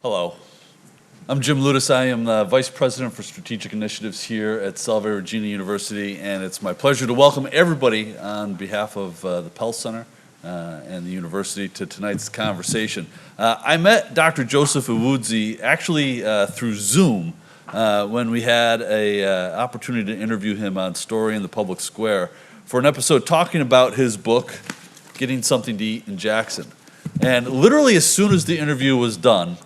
Hello. I'm Jim Ludis. I am the Vice President for Strategic Initiatives here at Salve, Regina University, and it's my pleasure to welcome everybody on behalf of the Pell Center and the university to tonight's conversation. I met Dr. Joseph Ewoodzie actually through Zoom when we had an opportunity to interview him on Story in the Public Square for an episode talking about his book, Getting Something to Eat in Jackson. And literally as soon as the interview was done,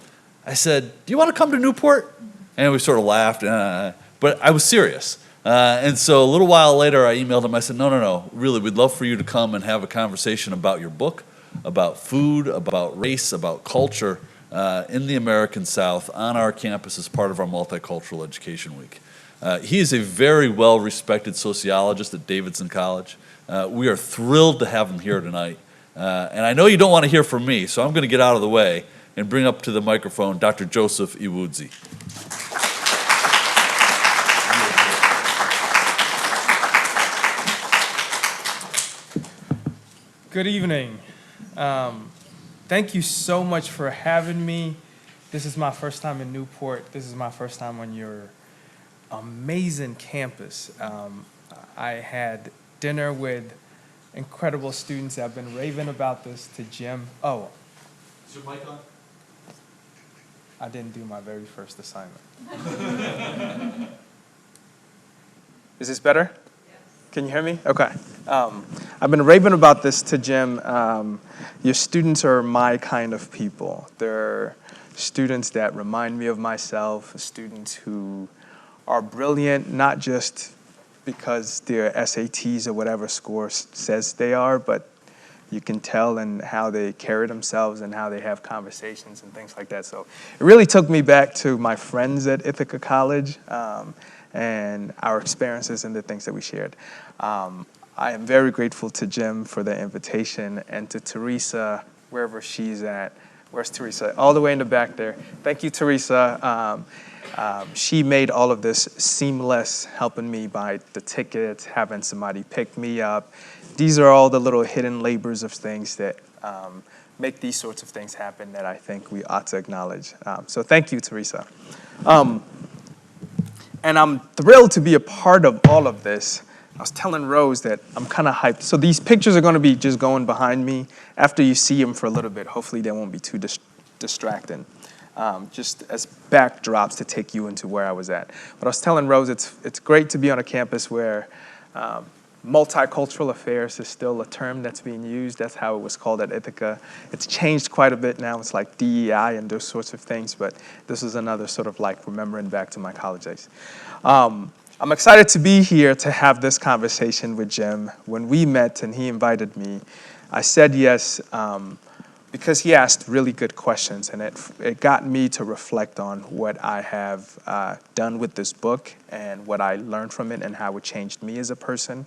I said, "Do you want to come to Newport?" And we sort of laughed, but I was serious. And so a little while later, I emailed him. I said, no, really, we'd love for you to come and have a conversation about your book, about food, about race, about culture in the American South on our campus as part of our Multicultural Education Week. He is a very well-respected sociologist at Davidson College. We are thrilled to have him here tonight. And I know you don't want to hear from me, so I'm going to get out of the way and bring up to the microphone Dr. Joseph Ewoodzie. Good evening. Thank you so much for having me. This is my first time in Newport. This is my first time on your amazing campus. I had dinner with incredible students. I've been raving about this to Jim. Oh. Is your mic on? I didn't do my very first assignment. Is this better? Yes. Can you hear me? Okay. I've been raving about this to Jim. Your students are my kind of people. They're students that remind me of myself, students who are brilliant, not just because their SATs or whatever score says they are, but you can tell in how they carry themselves and how they have conversations and things like that. So it really took me back to my friends at Ithaca College and our experiences and the things that we shared. I am very grateful to Jim for the invitation and to Teresa, wherever she's at. Where's Teresa? All the way in the back there. Thank you, Teresa. She made all of this seamless, helping me buy the tickets, having somebody pick me up. These are all the little hidden labors of things that make these sorts of things happen that I think we ought to acknowledge. So thank you, Teresa. And I'm thrilled to be a part of all of this. I was telling Rose that I'm kind of hyped. So these pictures are going to be just going behind me. After you see them for a little bit, hopefully they won't be too distracting. Just as backdrops to take you into where I was at. But I was telling Rose it's great to be on a campus where multicultural affairs is still a term that's being used. That's how it was called at Ithaca. It's changed quite a bit now. It's like DEI and those sorts of things, but this is another sort of like remembering back to my college days. I'm excited to be here to have this conversation with Jim. When we met and he invited me, I said yes because he asked really good questions, and it got me to reflect on what I have done with this book and what I learned from it and how it changed me as a person.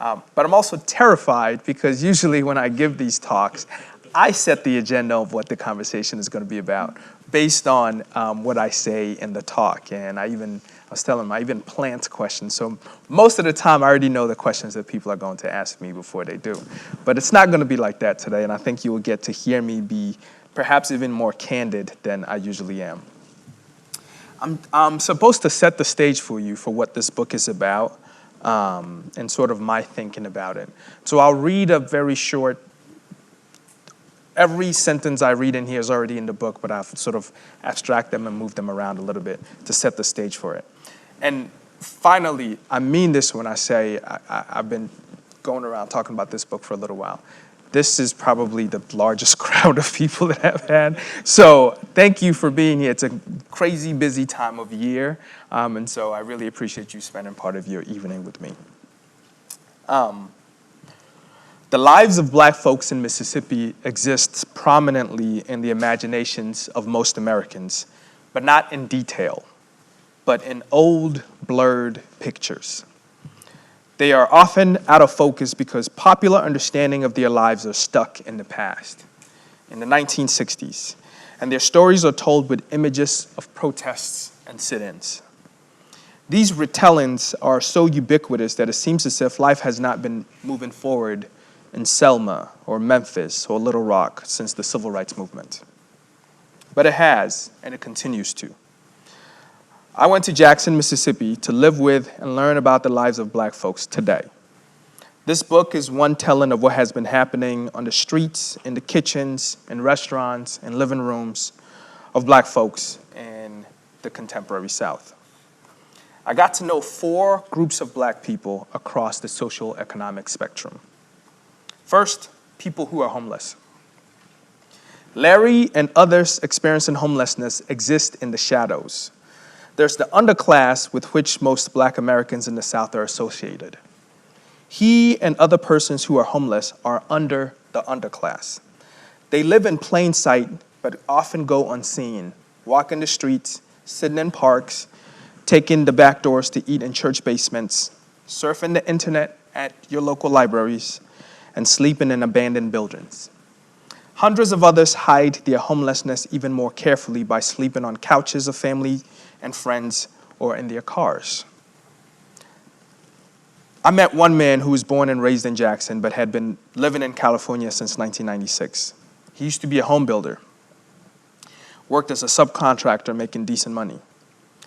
But I'm also terrified because usually when I give these talks, I set the agenda of what the conversation is going to be about based on what I say in the talk. And I was telling him, I even plant questions. So most of the time, I already know the questions that people are going to ask me before they do. But it's not going to be like that today, and I think you will get to hear me be perhaps even more candid than I usually am. I'm supposed to set the stage for you for what this book is about and sort of my thinking about it. So I'll read a very short. Every sentence I read in here is already in the book, but I've sort of abstract them and move them around a little bit to set the stage for it. And finally, I mean this when I say I've been going around talking about this book for a little while. This is probably the largest crowd of people that I've had. So thank you for being here. It's a crazy busy time of year, and so I really appreciate you spending part of your evening with me. The lives of black folks in Mississippi exists prominently in the imaginations of most Americans, but not in detail, but in old, blurred pictures. They are often out of focus because popular understanding of their lives are stuck in the past, in the 1960s, and their stories are told with images of protests and sit-ins. These retellings are so ubiquitous that it seems as if life has not been moving forward in Selma or Memphis or Little Rock since the Civil Rights Movement. but it has, and it continues to. I went to Jackson, Mississippi to live with and learn about the lives of Black folks today. This book is one telling of what has been happening on the streets, in the kitchens, in restaurants, and living rooms of Black folks in the contemporary South. I got to know 4 groups of Black people across the social economic spectrum. First, people who are homeless. Larry and others experiencing homelessness exist in the shadows. There's the underclass with which most Black Americans in the South are associated. He and other persons who are homeless are under the underclass. They live in plain sight, but often go unseen, walking the streets, sitting in parks, taking the back doors to eat in church basements, surfing the internet at your local libraries, and sleeping in abandoned buildings. Hundreds of others hide their homelessness even more carefully by sleeping on couches of family and friends or in their cars. I met one man who was born and raised in Jackson but had been living in California since 1996. He used to be a home builder, worked as a subcontractor making decent money.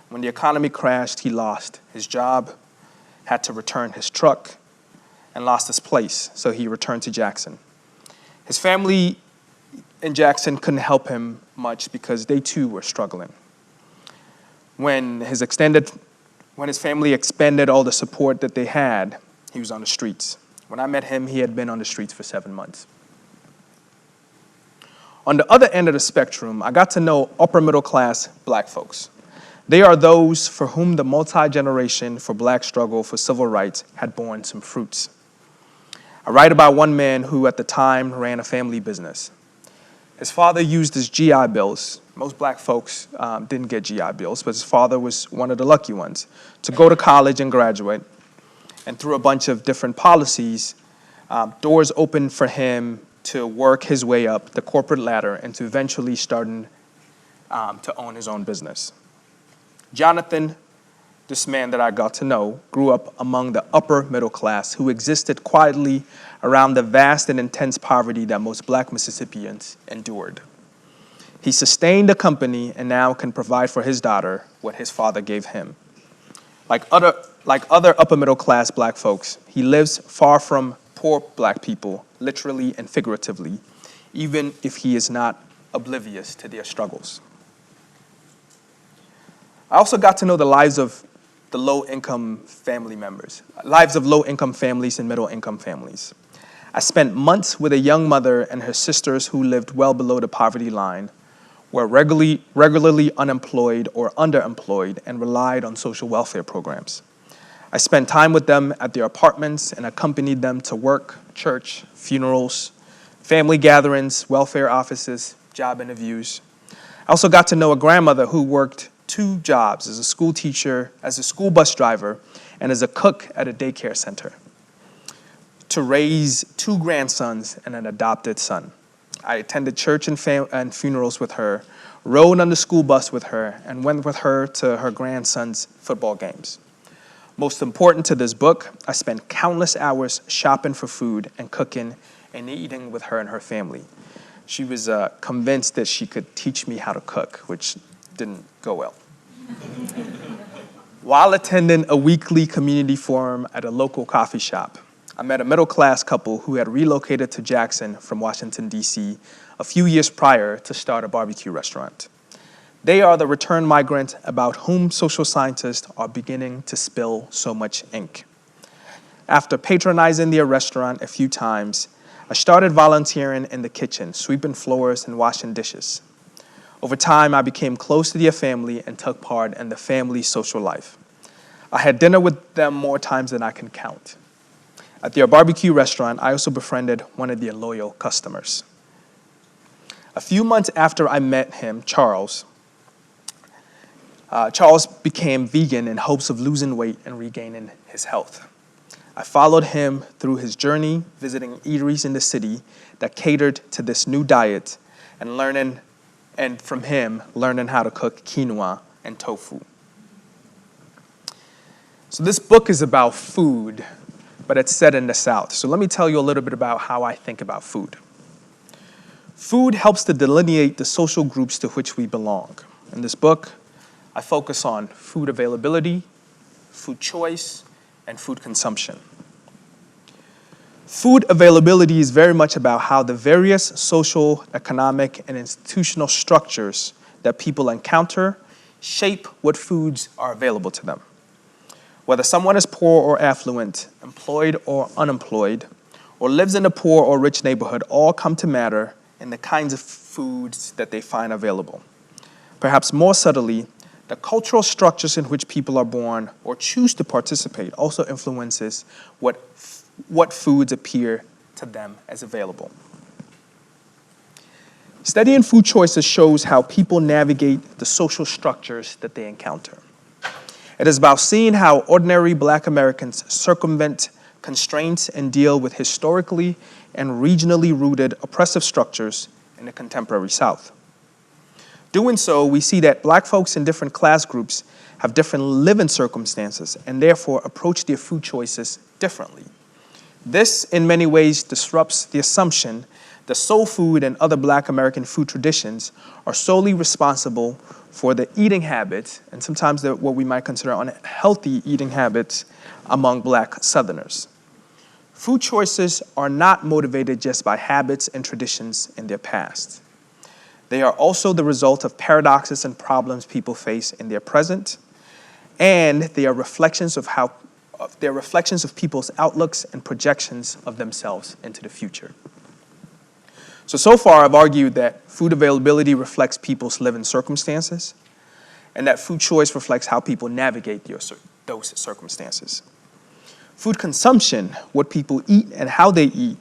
When the economy crashed, he lost his job, had to return his truck, and lost his place, so he returned to Jackson. His family in Jackson couldn't help him much because they too were struggling. When his family expended all the support that they had, he was on the streets. When I met him, he had been on the streets for 7 months. On the other end of the spectrum, I got to know upper middle class Black folks. They are those for whom the multi-generation for Black struggle for civil rights had borne some fruits. I write about one man who at the time ran a family business. His father used his GI Bills. Most Black folks didn't get GI Bills, but his father was one of the lucky ones, to go to college and graduate. And through a bunch of different policies, doors opened for him to work his way up the corporate ladder and to eventually starting to own his own business. Jonathan, this man that I got to know, grew up among the upper middle class who existed quietly around the vast and intense poverty that most Black Mississippians endured. He sustained the company and now can provide for his daughter what his father gave him. Like other upper middle class Black folks, he lives far from poor Black people, literally and figuratively, even if he is not oblivious to their struggles. I also got to know the lives of the low-income family members, lives of low-income families and middle-income families. I spent months with a young mother and her sisters who lived well below the poverty line, were regularly unemployed or underemployed, and relied on social welfare programs. I spent time with them at their apartments and accompanied them to work, church, funerals, family gatherings, welfare offices, job interviews. I also got to know a grandmother who worked 2 jobs as a school teacher, as a school bus driver, and as a cook at a daycare center to raise 2 grandsons and an adopted son. I attended church and funerals with her, rode on the school bus with her, and went with her to her grandson's football games. Most important to this book, I spent countless hours shopping for food and cooking and eating with her and her family. She was convinced that she could teach me how to cook, which didn't go well. While attending a weekly community forum at a local coffee shop, I met a middle-class couple who had relocated to Jackson from Washington, D.C. a few years prior to start a barbecue restaurant. They are the return migrant about whom social scientists are beginning to spill so much ink. After patronizing their restaurant a few times, I started volunteering in the kitchen, sweeping floors and washing dishes. Over time, I became close to their family and took part in the family's social life. I had dinner with them more times than I can count. At their barbecue restaurant, I also befriended one of their loyal customers. A few months after I met him, Charles became vegan in hopes of losing weight and regaining his health. I followed him through his journey, visiting eateries in the city that catered to this new diet and from him, learning how to cook quinoa and tofu. So this book is about food, but it's set in the South. So let me tell you a little bit about how I think about food. Food helps to delineate the social groups to which we belong. In this book, I focus on food availability, food choice, and food consumption. Food availability is very much about how the various social, economic, and institutional structures that people encounter shape what foods are available to them. Whether someone is poor or affluent, employed or unemployed, or lives in a poor or rich neighborhood, all come to matter in the kinds of foods that they find available. Perhaps more subtly, the cultural structures in which people are born or choose to participate also influences what foods appear to them as available. Studying food choices shows how people navigate the social structures that they encounter. It is about seeing how ordinary Black Americans circumvent constraints and deal with historically and regionally rooted oppressive structures in the contemporary South. Doing so, we see that Black folks in different class groups have different living circumstances and therefore approach their food choices differently. This, in many ways, disrupts the assumption that soul food and other Black American food traditions are solely responsible for the eating habits, and sometimes what we might consider unhealthy eating habits among Black Southerners. Food choices are not motivated just by habits and traditions in their past. They are also the result of paradoxes and problems people face in their present, and they are reflections of people's outlooks and projections of themselves into the future. So far I've argued that food availability reflects people's living circumstances, and that food choice reflects how people navigate those circumstances. Food consumption, what people eat and how they eat,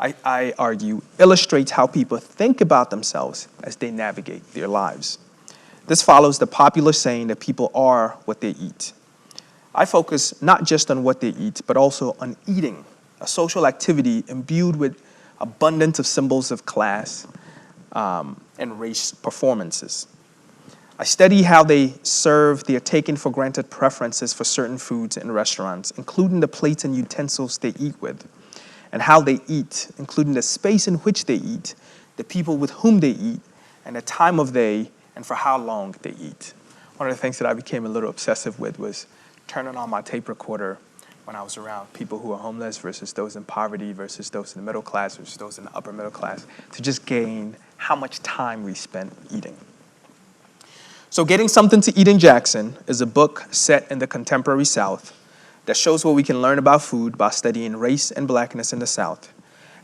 I argue, illustrates how people think about themselves as they navigate their lives. This follows the popular saying that people are what they eat. I focus not just on what they eat, but also on eating, a social activity imbued with abundance of symbols of class and race performances. I study how they serve their taken for granted preferences for certain foods in restaurants, including the plates and utensils they eat with, and how they eat, including the space in which they eat, the people with whom they eat, and the time of day, and for how long they eat. One of the things that I became a little obsessive with was turning on my tape recorder when I was around people who are homeless versus those in poverty versus those in the middle class versus those in the upper middle class, to just gain how much time we spent eating. So Getting Something to Eat in Jackson is a book set in the contemporary South that shows what we can learn about food by studying race and Blackness in the South,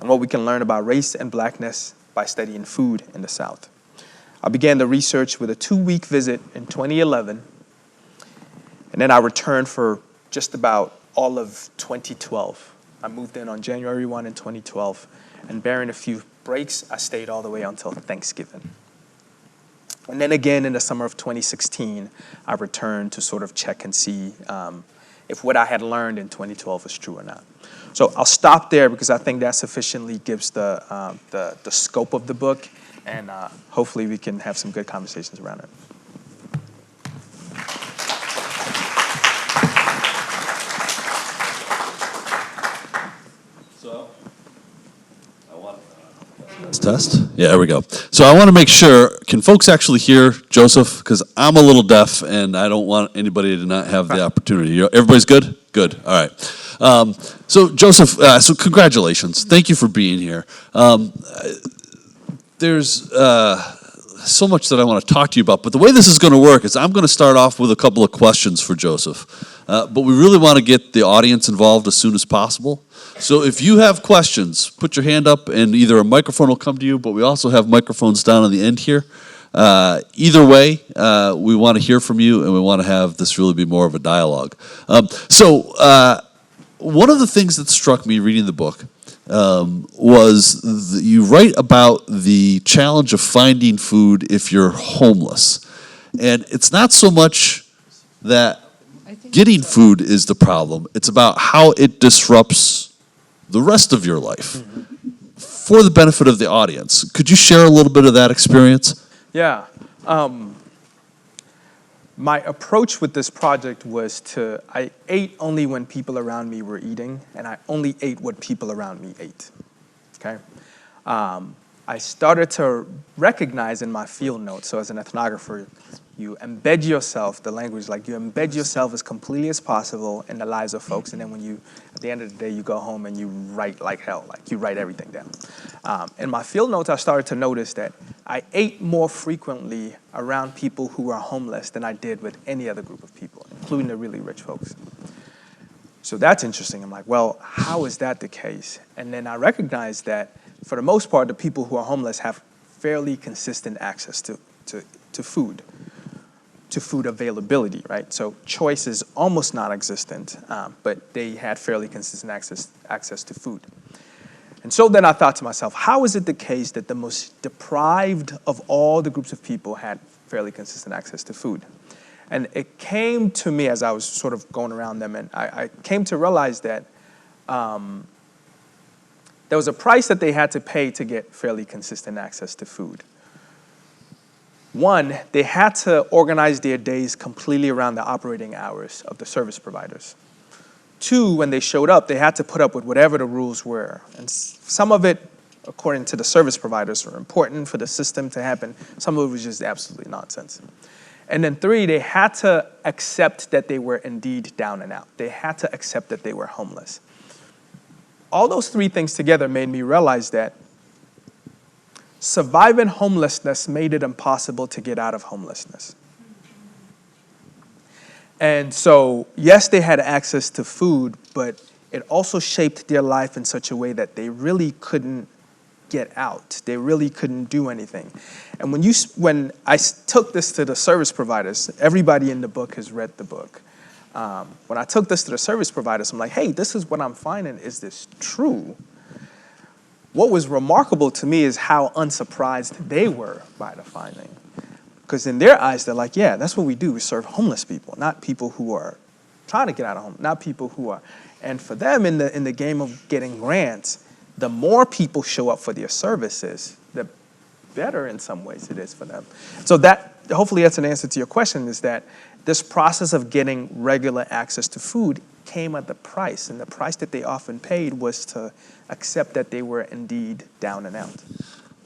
and what we can learn about race and Blackness by studying food in the South. I began the research with a 2-week visit in 2011, and then I returned for just about all of 2012. I moved in on January 1 in 2012, and bearing a few breaks, I stayed all the way until Thanksgiving. And then again in the summer of 2016, I returned to sort of check and see if what I had learned in 2012 was true or not. So I'll stop there because I think that sufficiently gives the scope of the book, and hopefully we can have some good conversations around it. Test? Yeah, there we go. So I want to make sure, can folks actually hear Joseph? Because I'm a little deaf and I don't want anybody to not have the opportunity. Everybody's good? Good. All right. So Joseph, so congratulations. Thank you for being here. There's so much that I want to talk to you about, but the way this is going to work is I'm going to start off with a couple of questions for Joseph. But we really want to get the audience involved as soon as possible. So if you have questions, put your hand up and either a microphone will come to you, but we also have microphones down on the end here. Either way, we want to hear from you and we want to have this really be more of a dialogue. One of the things that struck me reading the book was you write about the challenge of finding food if you're homeless. And it's not so much that getting food is the problem, it's about how it disrupts the rest of your life for the benefit of the audience. Could you share a little bit of that experience? Yeah. My approach with this project was I ate only when people around me were eating, and I only ate what people around me ate, okay? I started to recognize in my field notes, so as an ethnographer, you embed yourself, the language, like you embed yourself as completely as possible in the lives of folks, and then when you, at the end of the day, you go home and you write like hell, like you write everything down. In my field notes, I started to notice that I ate more frequently around people who were homeless than I did with any other group of people, including the really rich folks. So that's interesting. I'm like, well, how is that the case? And then I recognized that for the most part, the people who are homeless have fairly consistent access to food, to food availability, right? So choice is almost non-existent, but they had fairly consistent access to food. And so then I thought to myself, how is it the case that the most deprived of all the groups of people had fairly consistent access to food? And it came to me as I was sort of going around them, and I came to realize that there was a price that they had to pay to get fairly consistent access to food. One, they had to organize their days completely around the operating hours of the service providers. Two, when they showed up, they had to put up with whatever the rules were. And some of it, according to the service providers, were important for the system to happen. Some of it was just absolutely nonsense. And then three, they had to accept that they were indeed down and out. They had to accept that they were homeless. All those three things together made me realize that surviving homelessness made it impossible to get out of homelessness. And so, yes, they had access to food, but it also shaped their life in such a way that they really couldn't get out. They really couldn't do anything. And when I took this to the service providers, everybody in the book has read the book. When I took this to the service providers, I'm like, hey, this is what I'm finding. Is this true? What was remarkable to me is how unsurprised they were by the finding. Because in their eyes, they're like, yeah, that's what we do. We serve homeless people, not people who are trying to get out of home, not people who are. And for them, in the game of getting grants, the more people show up for their services, the better in some ways it is for them. So that, hopefully that's an answer to your question, is that this process of getting regular access to food came at the price, and the price that they often paid was to accept that they were indeed down and out.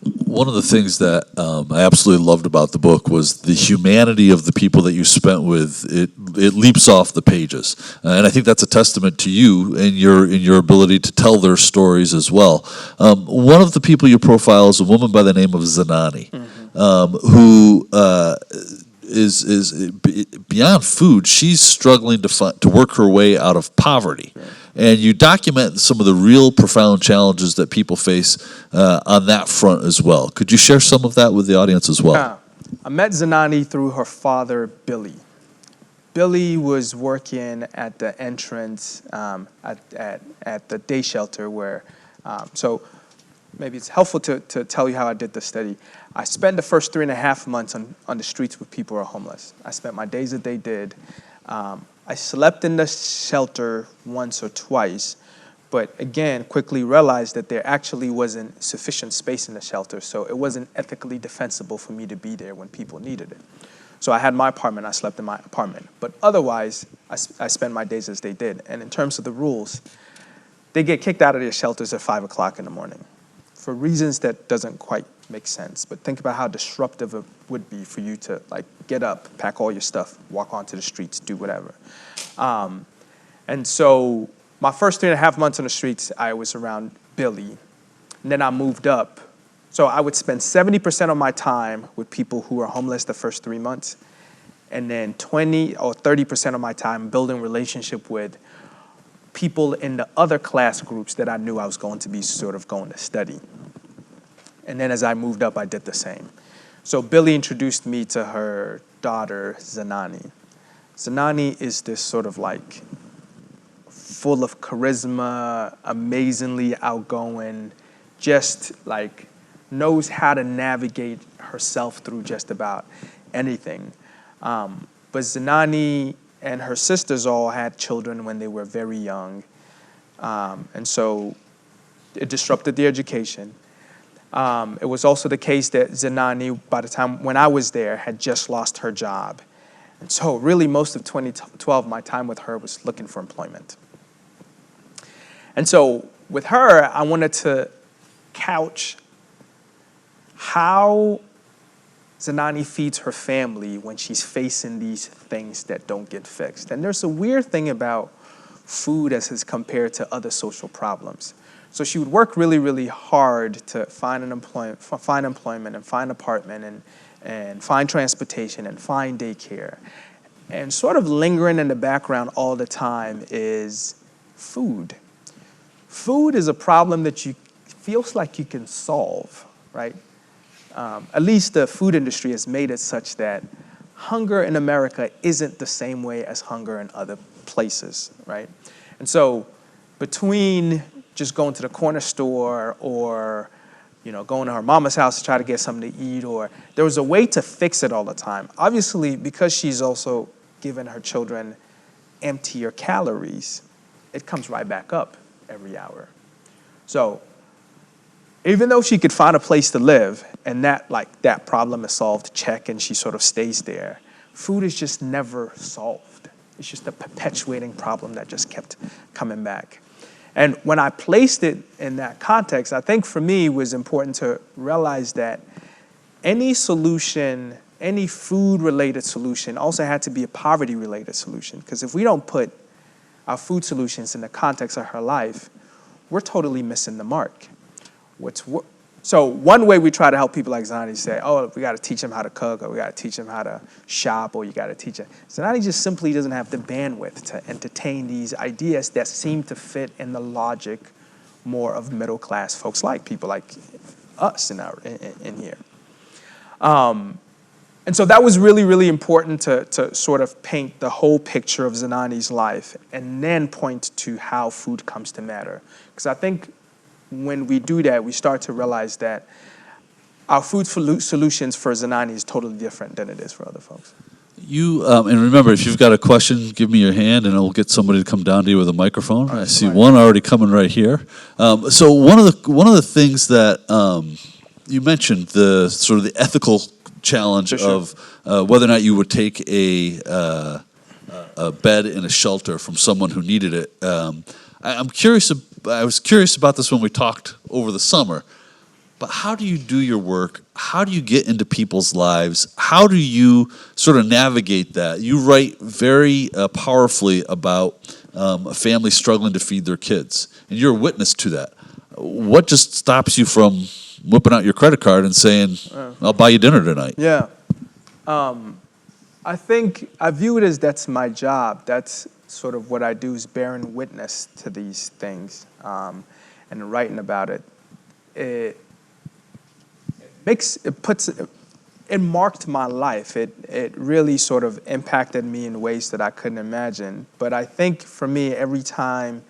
One of the things that I absolutely loved about the book was the humanity of the people that you spent with. It leaps off the pages, and I think that's a testament to you and your ability to tell their stories as well. One of the people you profile is a woman by the name of Zanani, who is beyond food. She's struggling to work her way out of poverty. Right. And you document some of the real profound challenges that people face on that front as well. Could you share some of that with the audience as well? I met Zanani through her father, Billy. Billy was working at the entrance at the day shelter where, so maybe it's helpful to tell you how I did the study. I spent the first 3.5 months on the streets with people who are homeless. I spent my days that they did. I slept in the shelter once or twice, but again, quickly realized that there actually wasn't sufficient space in the shelter, so it wasn't ethically defensible for me to be there when people needed it. So I had my apartment, I slept in my apartment. But otherwise, I spent my days as they did. And in terms of the rules, they get kicked out of their shelters at 5 o'clock in the morning for reasons that doesn't quite make sense. But think about how disruptive it would be for you to get up, pack all your stuff, walk onto the streets, do whatever. And so my first 3.5 months on the streets, I was around Billy. And then I moved up. So I would spend 70% of my time with people who were homeless the first 3 months, and then 20 or 30% of my time building relationship with people in the other class groups that I knew I was going to be sort of going to study. And then as I moved up, I did the same. So Billy introduced me to her daughter, Zanani. Zanani is this sort of full of charisma, amazingly outgoing, just knows how to navigate herself through just about anything. But Zanani and her sisters all had children when they were very young. And so it disrupted their education. It was also the case that Zanani, by the time when I was there, had just lost her job. And so really most of 2012, my time with her was looking for employment. And so with her, I wanted to couch how Zanani feeds her family when she's facing these things that don't get fixed. And there's a weird thing about food as is compared to other social problems. So she would work really, really hard to find employment and find apartment and find transportation and find daycare. And sort of lingering in the background all the time is food. Food is a problem that feels like you can solve, right? At least the food industry has made it such that hunger in America isn't the same way as hunger in other places, right? And so between just going to the corner store or going to her mama's house to try to get something to eat, or there was a way to fix it all the time. Obviously, because she's also given her children emptier calories, it comes right back up every hour. So even though she could find a place to live and that problem is solved, check, and she sort of stays there, food is just never solved. It's just a perpetuating problem that just kept coming back. And when I placed it in that context, I think for me it was important to realize that any solution, any food-related solution also had to be a poverty-related solution. Because if we don't put our food solutions in the context of her life, we're totally missing the mark. So one way we try to help people like Zanani say, oh, we got to teach them how to cook, or we got to teach them how to shop, or you got to teach them. Zanani just simply doesn't have the bandwidth to entertain these ideas that seem to fit in the logic more of middle-class folks, like people like us in here. And so that was really, really important to sort of paint the whole picture of Zanani's life and then point to how food comes to matter. Because I think when we do that, we start to realize that our food solutions for Zanani is totally different than it is for other folks. You and remember, if you've got a question, give me your hand, and I'll get somebody to come down to you with a microphone. I see one already coming right here. So one of the things that you mentioned, the sort of the ethical challenge of whether or not you would take a bed in a shelter from someone who needed it. I'm curious. I was curious about this when we talked over the summer. But how do you do your work? How do you get into people's lives? How do you sort of navigate that? You write very powerfully about a family struggling to feed their kids, and you're a witness to that. What just stops you from whipping out your credit card and saying, I'll buy you dinner tonight? Yeah. I think I view it as that's my job. That's sort of what I do, is bearing witness to these things and writing about it. It marked my life. It really sort of impacted me in ways that I couldn't imagine. But I think for me, every time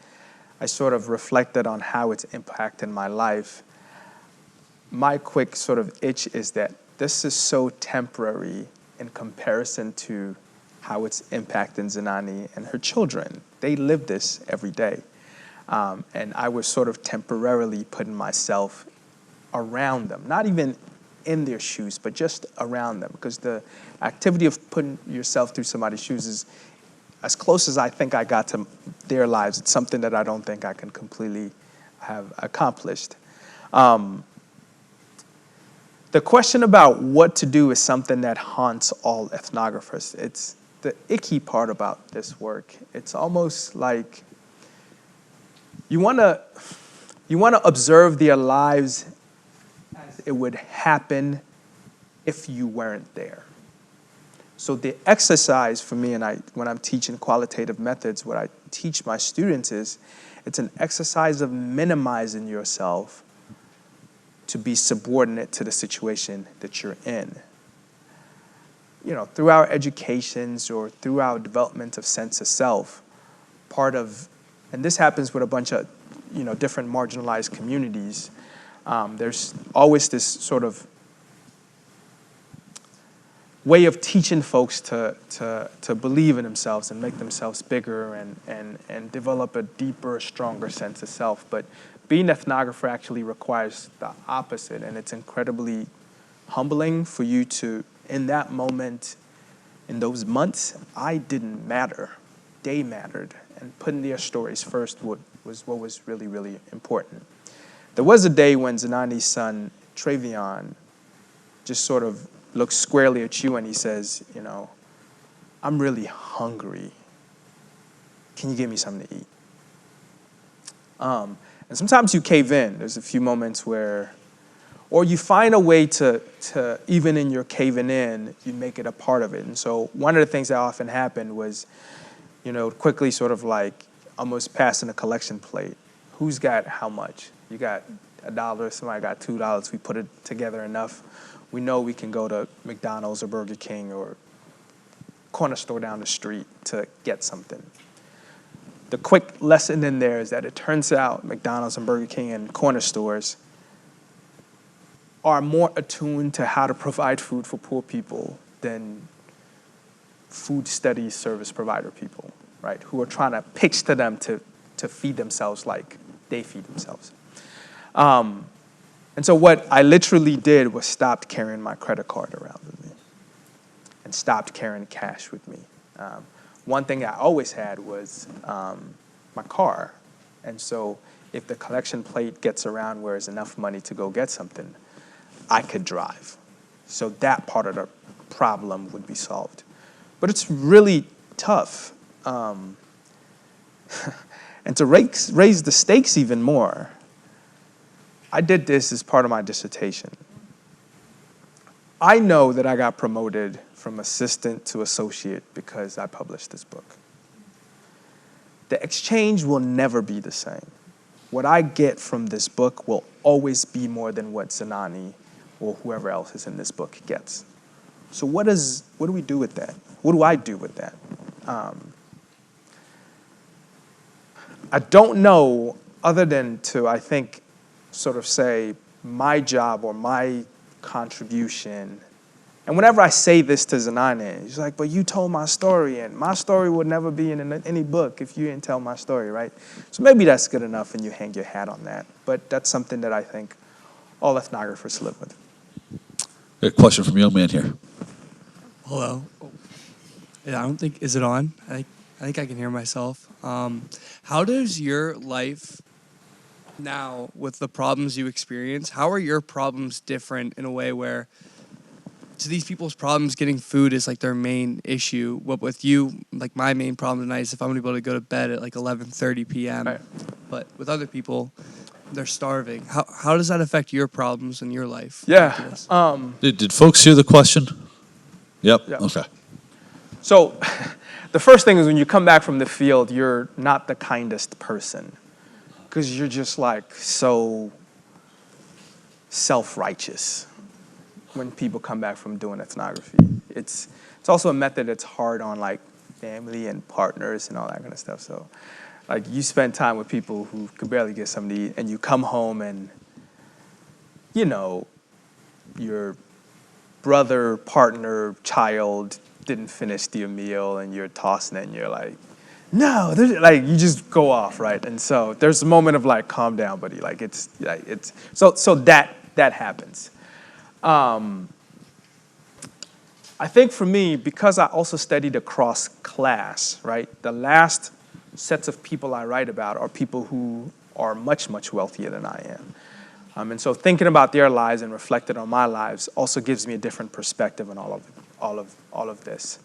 I sort of reflected on how it's impacted my life, my quick sort of itch is that this is so temporary in comparison to how it's impacting Zanani and her children. They live this every day. And I was sort of temporarily putting myself around them, not even in their shoes, but just around them. Because the activity of putting yourself through somebody's shoes is as close as I think I got to their lives. It's something that I don't think I can completely have accomplished. The question about what to do is something that haunts all ethnographers. It's the icky part about this work. It's almost like you want to observe their lives as it would happen if you weren't there. So the exercise for me, and when I'm teaching qualitative methods, what I teach my students is it's an exercise of minimizing yourself to be subordinate to the situation that you're in. Through our educations or through our development of sense of self, and this happens with a bunch of, different marginalized communities, there's always this sort of way of teaching folks to believe in themselves and make themselves bigger and develop a deeper, stronger sense of self. But being an ethnographer actually requires the opposite, and it's incredibly humbling for you to, in that moment, in those months, I didn't matter. They mattered, and putting their stories first was what was really, really important. There was a day when Zanani's son, Travion, just sort of looks squarely at you and he says, I'm really hungry. Can you give me something to eat? And sometimes you cave in. There's a few moments where, or you find a way to even in your caving in, you make it a part of it. And so one of the things that often happened was, quickly sort of like almost passing a collection plate. Who's got how much? You got $1, somebody got $2. We put it together enough. We know we can go to McDonald's or Burger King or corner store down the street to get something. The quick lesson in there is that it turns out McDonald's and Burger King and corner stores are more attuned to how to provide food for poor people than food studies service provider people, right? Who are trying to pitch to them to feed themselves like they feed themselves. And so what I literally did was stopped carrying my credit card around with me and stopped carrying cash with me. One thing I always had was my car. And so if the collection plate gets around where there's enough money to go get something, I could drive. So that part of the problem would be solved. But it's really tough. And to raise the stakes even more, I did this as part of my dissertation. I know that I got promoted from assistant to associate because I published this book. The exchange will never be the same. What I get from this book will always be more than what Zanani or whoever else is in this book gets. So what do we do with that? What do I do with that? I don't know, other than to, I think, sort of say my job or my contribution. And whenever I say this to Zanani, he's like, but you told my story, and my story would never be in any book if you didn't tell my story, right? So maybe that's good enough and you hang your hat on that. But that's something that I think all ethnographers live with. A question from a young man here. Hello. Yeah, I don't think, is it on? I think I can hear myself. How does your life now, with the problems you experience, how are your problems different in a way where, to these people's problems, getting food is like their main issue? What with you, like my main problem tonight is if I'm gonna be able to go to bed at like 11:30 p.m. Right. But with other people, they're starving. How does that affect your problems in your life? Yeah. Did folks hear the question? Yep. Yeah. Okay. So the first thing is when you come back from the field, you're not the kindest person because you're just like so self-righteous when people come back from doing ethnography. It's also a method that's hard on like family and partners and all that kind of stuff. So like you spend time with people who could barely get something to eat and you come home and, your brother, partner, child didn't finish their meal and you're tossing it and you're like, no, like you just go off, right? And so there's a moment of like, calm down, buddy. Like it's so that happens. I think for me, because I also studied across class, right? The last sets of people I write about are people who are much, much wealthier than I am. And so thinking about their lives and reflecting on my lives also gives me a different perspective on all of this.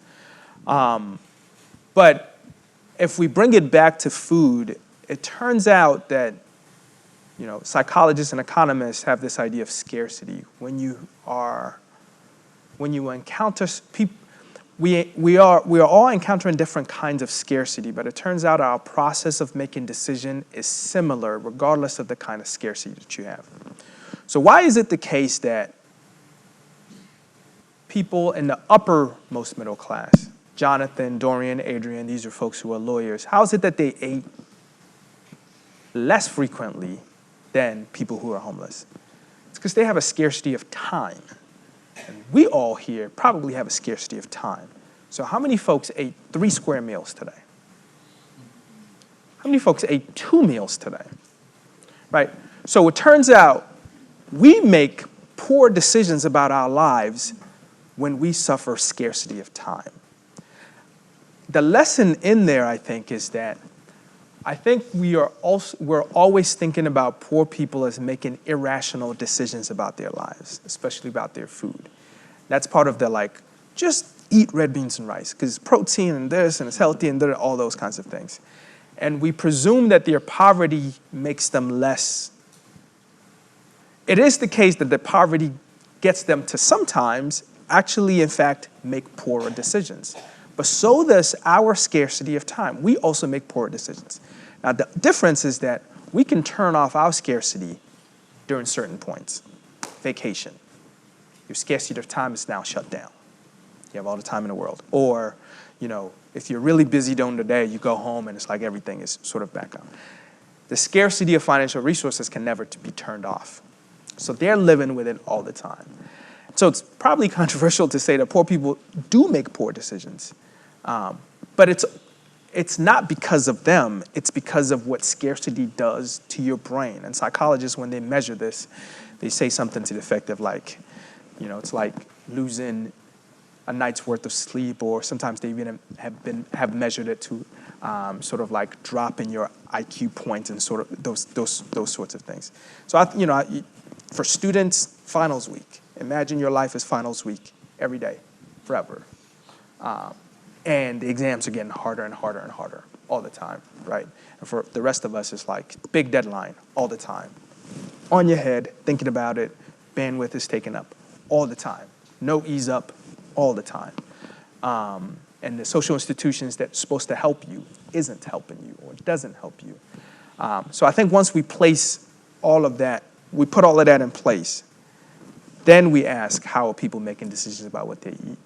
But if we bring it back to food, it turns out that psychologists and economists have this idea of scarcity. When you encounter people, we are all encountering different kinds of scarcity, but it turns out our process of making decision is similar regardless of the kind of scarcity that you have. So why is it the case that people in the uppermost middle class, Jonathan, Dorian, Adrian, these are folks who are lawyers, how is it that they ate less frequently than people who are homeless? It's because they have a scarcity of time. And we all here probably have a scarcity of time. So how many folks ate 3 square meals today? How many folks ate 2 meals today? Right? So it turns out we make poor decisions about our lives when we suffer scarcity of time. The lesson in there, I think, is that I think we're always thinking about poor people as making irrational decisions about their lives, especially about their food. That's part of the like, just eat red beans and rice because it's protein and this and it's healthy and all those kinds of things. And we presume that their poverty makes them less. It is the case that the poverty gets them to sometimes actually, in fact, make poorer decisions. But so does our scarcity of time. We also make poorer decisions. Now, the difference is that we can turn off our scarcity during certain points. Vacation. Your scarcity of time is now shut down. You have all the time in the world. Or, if you're really busy during the day, you go home and it's like everything is sort of back on. The scarcity of financial resources can never be turned off. So they're living with it all the time. So it's probably controversial to say that poor people do make poor decisions. But it's not because of them. It's because of what scarcity does to your brain. And psychologists, when they measure this, they say something to the effect of like, it's like losing a night's worth of sleep, or sometimes they even have measured it to sort of like dropping your IQ points and sort of those sorts of things. So for students, finals week. Imagine your life is finals week every day, forever. And the exams are getting harder and harder and harder all the time, right? And for the rest of us, it's like big deadline all the time. On your head, thinking about it, bandwidth is taken up all the time. No ease up all the time. And the social institutions that's supposed to help you isn't helping you or doesn't help you. So I think once we place all of that, we put all of that in place, then we ask, how are people making decisions about what they eat?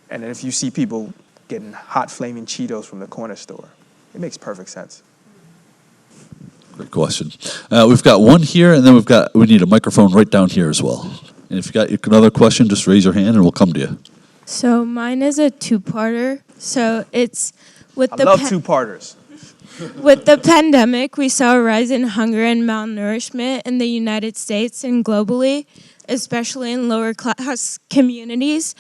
And then if you see people getting hot flaming Cheetos from the corner store, it makes perfect sense. Great question. We've got one here, and then we need a microphone right down here as well. And if you got another question, just raise your hand and we'll come to you. So mine is a two-parter. So it's with I love two-parters. With the pandemic, we saw a rise in hunger and malnourishment in the United States and globally, especially in lower class communities.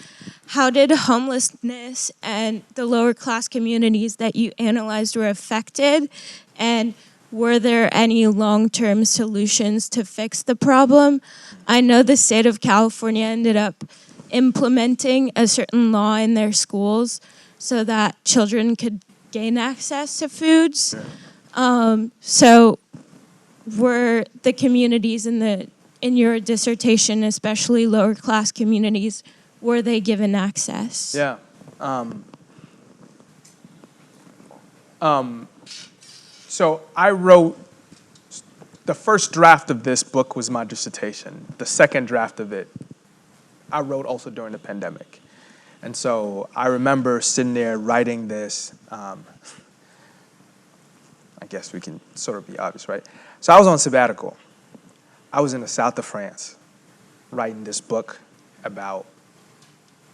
How did homelessness and the lower class communities that you analyzed were affected? And were there any long-term solutions to fix the problem? I know the state of California ended up implementing a certain law in their schools so that children could gain access to foods. So were the communities in your dissertation, especially lower class communities, were they given access? Yeah. So I wrote, the first draft of this book was my dissertation. The second draft of it, I wrote also during the pandemic. And so I remember sitting there writing this. I guess we can sort of be obvious, right? So I was on sabbatical. I was in the south of France writing this book about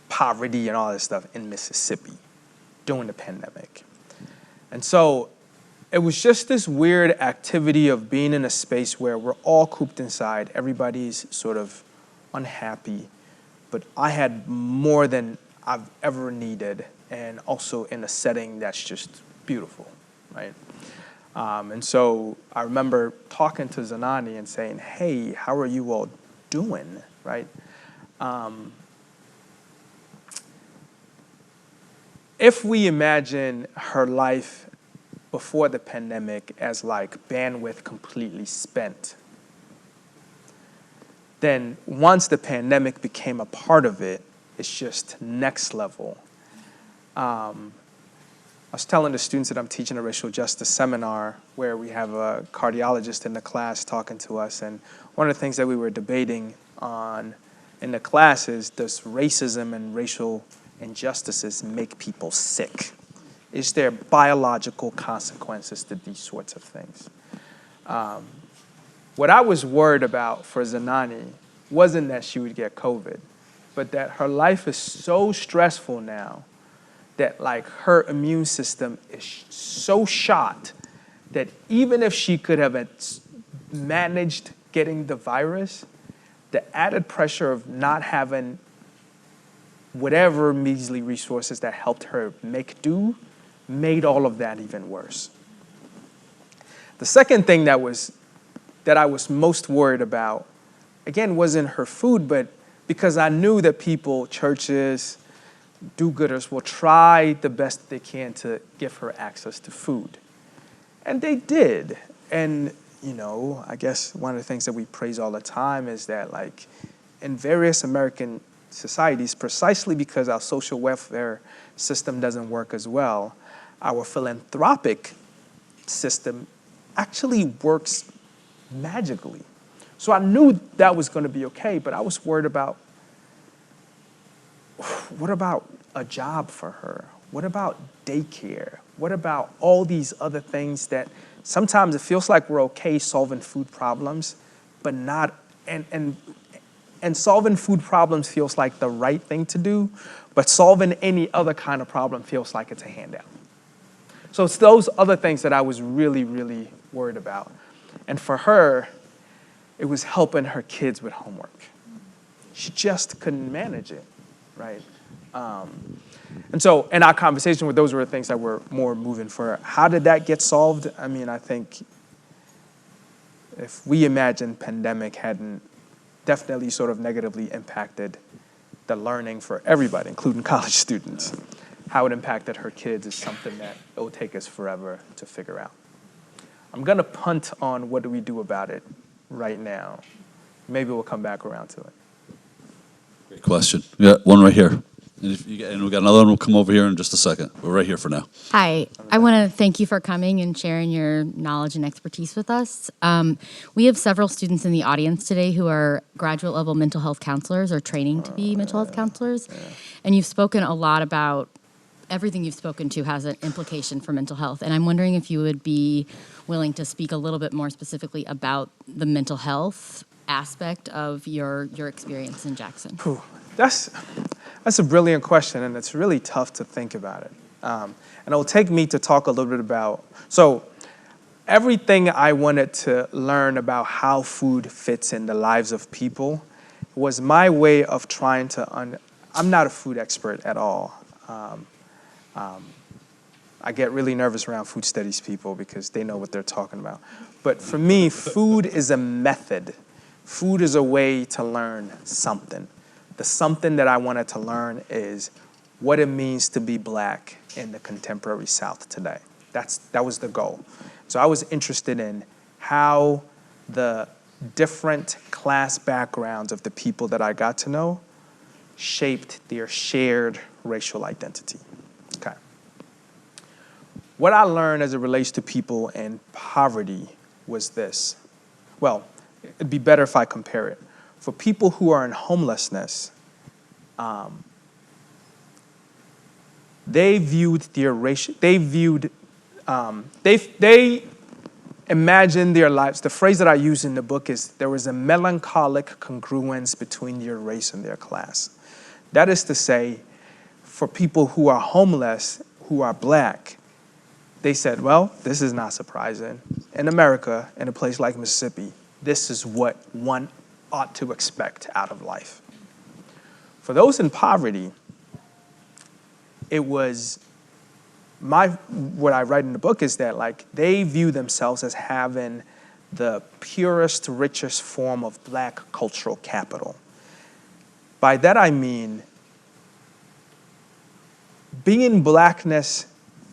poverty and all this stuff in Mississippi during the pandemic. And so it was just this weird activity of being in a space where we're all cooped inside. Everybody's sort of unhappy. But I had more than I've ever needed, and also in a setting that's just beautiful, right? And so I remember talking to Zanani and saying, hey, how are you all doing, right? If we imagine her life before the pandemic as like bandwidth completely spent, then once the pandemic became a part of it, it's just next level. I was telling the students that I'm teaching a racial justice seminar where we have a cardiologist in the class talking to us, and one of the things that we were debating on in the class is, does racism and racial injustices make people sick? Is there biological consequences to these sorts of things? What I was worried about for Zanani wasn't that she would get COVID, but that her life is so stressful now that like her immune system is so shot that even if she could have managed getting the virus, the added pressure of not having whatever measly resources that helped her make do made all of that even worse. The second thing that I was most worried about, again, wasn't her food, but because I knew that people, churches, do-gooders will try the best they can to give her access to food. And they did. And, I guess one of the things that we praise all the time is that, like, in various American societies, precisely because our social welfare system doesn't work as well, our philanthropic system actually works magically. So I knew that was going to be okay, but I was worried about, what about a job for her? What about daycare? What about all these other things that sometimes it feels like we're okay solving food problems, but not, and solving food problems feels like the right thing to do, but solving any other kind of problem feels like it's a handout. So it's those other things that I was really, really worried about. And for her, it was helping her kids with homework. She just couldn't manage it, right? And so in our conversation, those were the things that were more moving for her. How did that get solved? I mean, I think if we imagine pandemic hadn't definitely sort of negatively impacted the learning for everybody, including college students, how it impacted her kids is something that it will take us forever to figure out. I'm gonna punt on what do we do about it right now. Maybe we'll come back around to it. Great question. Yeah, one right here. And we got another one. We'll come over here in just a second. We're right here for now. Hi, I want to thank you for coming and sharing your knowledge and expertise with us. We have several students in the audience today who are graduate level mental health counselors or training to be mental health counselors. And you've spoken a lot about everything you've spoken to has an implication for mental health. And I'm wondering if you would be willing to speak a little bit more specifically about the mental health aspect of your experience in Jackson. That's a brilliant question, and it's really tough to think about it. And it'll take me to talk a little bit about, so everything I wanted to learn about how food fits in the lives of people was my way of trying to, I'm not a food expert at all. I get really nervous around food studies people because they know what they're talking about. But for me, food is a method. Food is a way to learn something. The something that I wanted to learn is what it means to be Black in the contemporary South today. That was the goal. So I was interested in how the different class backgrounds of the people that I got to know shaped their shared racial identity. Okay. What I learned as it relates to people in poverty was this. Well, it'd be better if I compare it. For people who are in homelessness, they imagined their lives. The phrase that I use in the book is there was a melancholic congruence between their race and their class. That is to say, for people who are homeless, who are Black, they said, well, this is not surprising. In America, in a place like Mississippi, this is what one ought to expect out of life. For those in poverty, it was what I write in the book is that like they view themselves as having the purest, richest form of Black cultural capital. By that I mean, being Blackness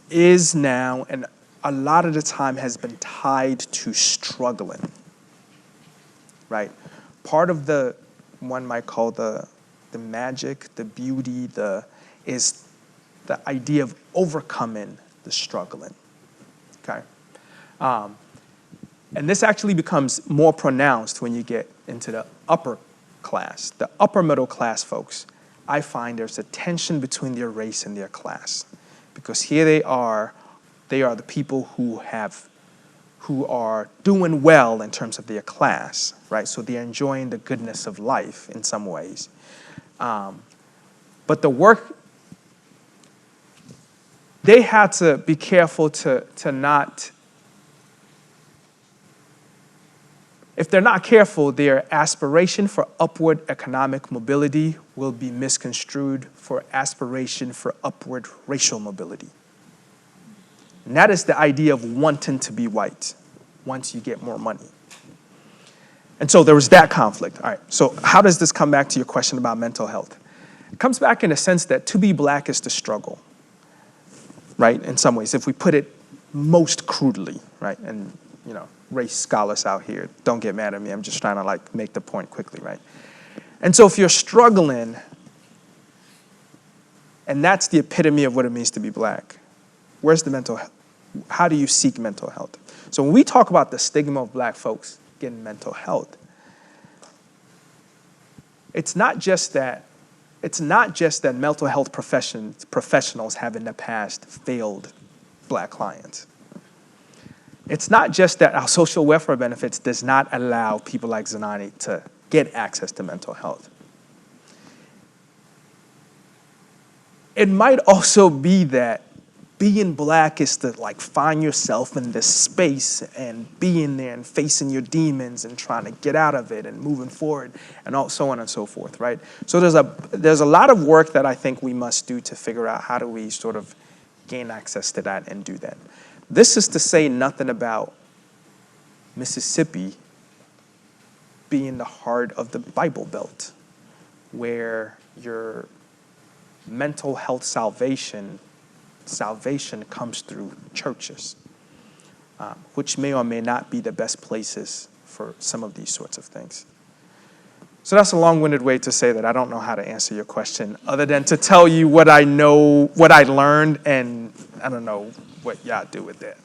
is now, and a lot of the time has been tied to struggling, right? Part of the, one might call the magic, the beauty, is the idea of overcoming the struggling, okay? And this actually becomes more pronounced when you get into the upper class, the upper middle class folks. I find there's a tension between their race and their class, because here they are the people who are doing well in terms of their class, right? So they're enjoying the goodness of life in some ways. But the work, they had to be careful to not, if they're not careful, their aspiration for upward economic mobility will be misconstrued for aspiration for upward racial mobility. And that is the idea of wanting to be white. once you get more money. And so there was that conflict. All right, so how does this come back to your question about mental health? It comes back in a sense that to be black is to struggle, right? In some ways, if we put it most crudely, right? And, you know, race scholars out here, don't get mad at me. I'm just trying to like make the point quickly, right? And so if you're struggling, and that's the epitome of what it means to be black, where's the mental health? How do you seek mental health? So when we talk about the stigma of black folks getting mental health, it's not just that mental health professionals have in the past failed black clients. It's not just that our social welfare benefits does not allow people like Zanani to get access to mental health. It might also be that being black is to like find yourself in this space and being there and facing your demons and trying to get out of it and moving forward and all, so on and so forth, right? So there's a lot of work that I think we must do to figure out how do we sort of gain access to that and do that. This is to say nothing about Mississippi being the heart of the Bible Belt, where your mental health salvation comes through churches, which may or may not be the best places for some of these sorts of things. So that's a long-winded way to say that I don't know how to answer your question other than to tell you what I know, what I learned, and I don't know what y'all do with that.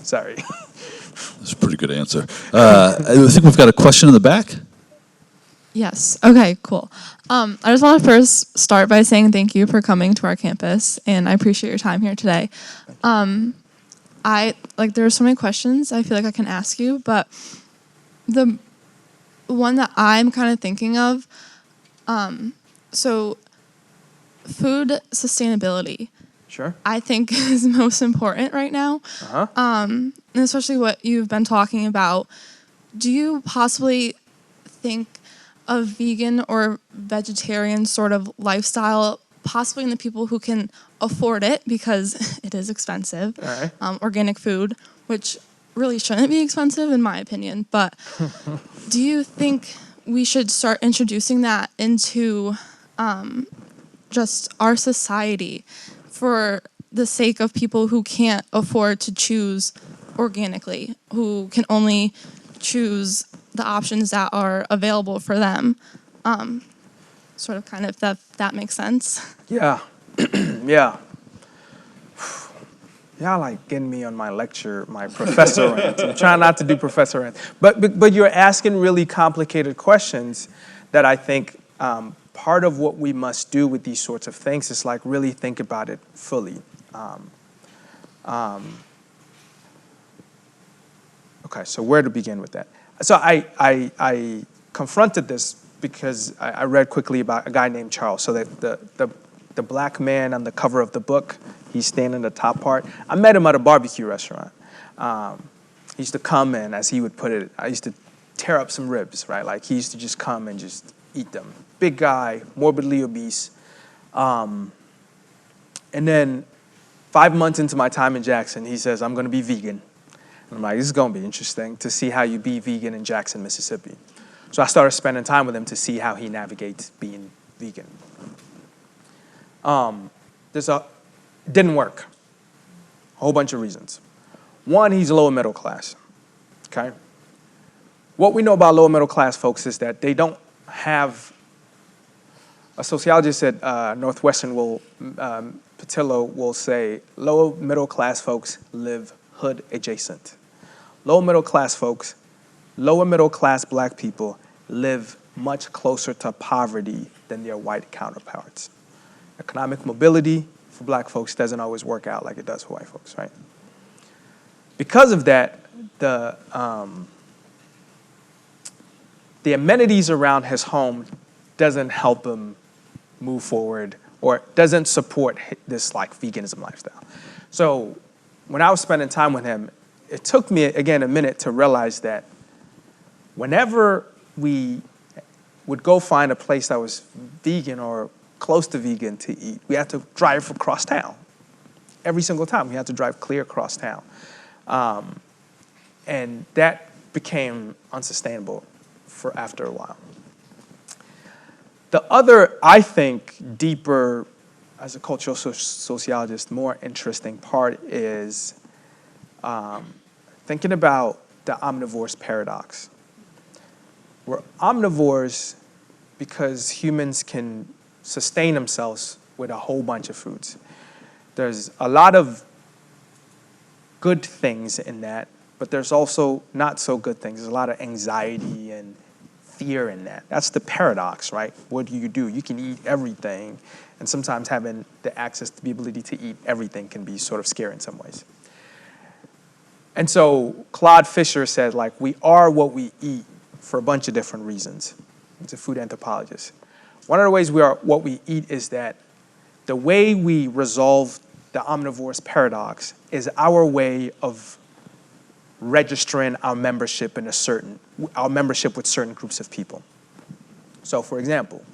Sorry. That's a pretty good answer. I think we've got a question in the back. Yes. Okay, cool. I just want to first start by saying thank you for coming to our campus, and I appreciate your time here today. There are so many questions I feel like I can ask you, but the one that I'm kind of thinking of, so food sustainability. Sure. I think is most important right now. And especially what you've been talking about. Do you possibly think a vegan or vegetarian sort of lifestyle, possibly in the people who can afford it, because it is expensive, All right. organic food, which really shouldn't be expensive in my opinion, but do you think we should start introducing that into just our society for the sake of people who can't afford to choose organically, who can only choose the options that are available for them? Sort of kind of that makes sense. Yeah. Yeah. Y'all like getting me on my lecture, my professor rant. I'm trying not to do professor rant. But you're asking really complicated questions that I think part of what we must do with these sorts of things is like really think about it fully. Okay, so where to begin with that? So I confronted this because I read quickly about a guy named Charles. So that the black man on the cover of the book, he's standing in the top part. I met him at a barbecue restaurant. He used to come in, as he would put it, I used to tear up some ribs, right? Like he used to just come and just eat them. Big guy, morbidly obese. And then 5 months into my time in Jackson, he says, I'm gonna be vegan. And I'm like, this is gonna be interesting to see how you be vegan in Jackson, Mississippi. So I started spending time with him to see how he navigates being vegan. Didn't work. A whole bunch of reasons. One, he's lower middle class, okay? What we know about lower middle class folks is that they don't have, a sociologist at Northwestern Patillo will say, lower middle class folks live hood adjacent. Lower middle class folks, lower middle class black people live much closer to poverty than their white counterparts. Economic mobility for black folks doesn't always work out like it does for white folks, right? Because of that, the amenities around his home doesn't help him move forward or doesn't support this like veganism lifestyle. So when I was spending time with him, it took me, again, a minute to realize that whenever we would go find a place that was vegan or close to vegan to eat, we had to drive across town. Every single time, we had to drive clear across town. And that became unsustainable for after a while. The other, I think, deeper, as a cultural sociologist, more interesting part is thinking about the omnivore's paradox. We're omnivores because humans can sustain themselves with a whole bunch of foods. There's a lot of good things in that, but there's also not so good things. There's a lot of anxiety and fear in that. That's the paradox, right? What do? You can eat everything, and sometimes having the access to the ability to eat everything can be sort of scary in some ways. And so Claude Fisher said, like, we are what we eat for a bunch of different reasons. He's a food anthropologist. One of the ways we are what we eat is that the way we resolve the omnivore's paradox is our way of registering our membership with certain groups of people. So, for example,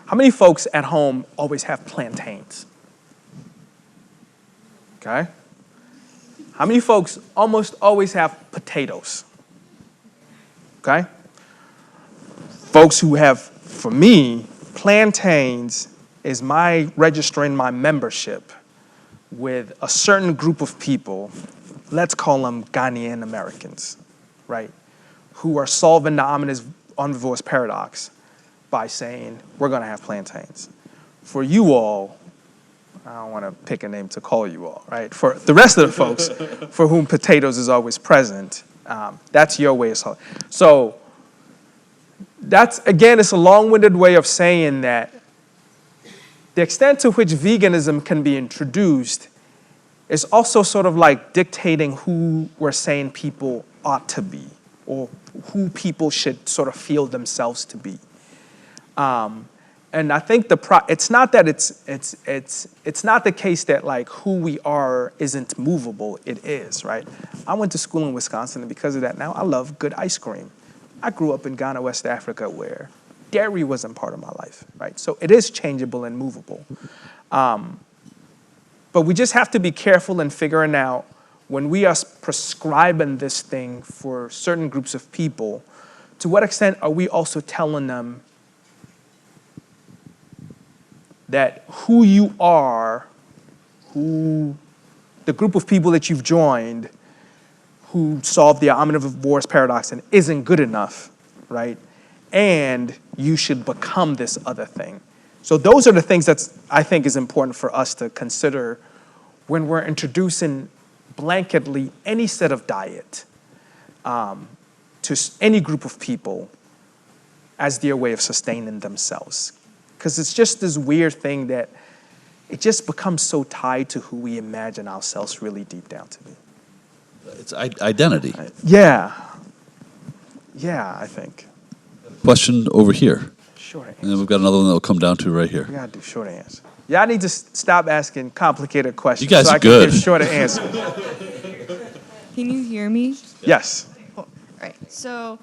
how many folks at home always have plantains? Okay. How many folks almost always have potatoes? Okay. Folks who have, for me, plantains is my registering my membership with a certain group of people. Let's call them Ghanaian Americans, right? Who are solving the omnivore's paradox by saying, we're gonna have plantains. For you all, I don't wanna pick a name to call you all, right? For the rest of the folks for whom potatoes is always present, that's your way of solving. So that's, again, it's a long-winded way of saying that the extent to which veganism can be introduced is also sort of like dictating who we're saying people ought to be, or who people should sort of feel themselves to be. And I think it's not that it's not the case that like who we are isn't movable. It is, right? I went to school in Wisconsin, and because of that, now I love good ice cream. I grew up in Ghana, West Africa, where dairy wasn't part of my life, right? So it is changeable and movable. But we just have to be careful in figuring out when we are prescribing this thing for certain groups of people, to what extent are we also telling them that who you are, who the group of people that you've joined, who solved the omnivore's paradox and isn't good enough, right? And you should become this other thing. So those are the things that I think is important for us to consider when we're introducing blanketly any set of diet to any group of people as their way of sustaining themselves. Because it's just this weird thing that it just becomes so tied to who we imagine ourselves really deep down to be. It's identity. Yeah. Yeah, I think. Question over here. Short answer. And then we've got another one that will come down to right here. We gotta do short answer. Y'all need to stop asking complicated questions. You guys so are I can good. give shorter answers. Can you hear me? Yes. Cool. All right. So,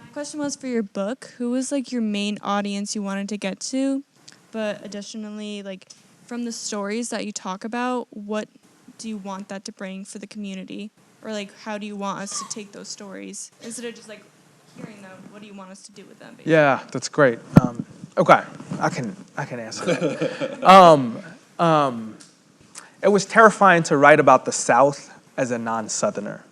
my question was for your book. Who was like your main audience you wanted to get to? But additionally, like from the stories that you talk about, what do you want that to bring for the community? Or like, how do you want us to take those stories instead of just like hearing them? What do you want us to do with them? Basically? Yeah, that's great. Okay, I can answer that. It was terrifying to write about the South as a non-Southerner.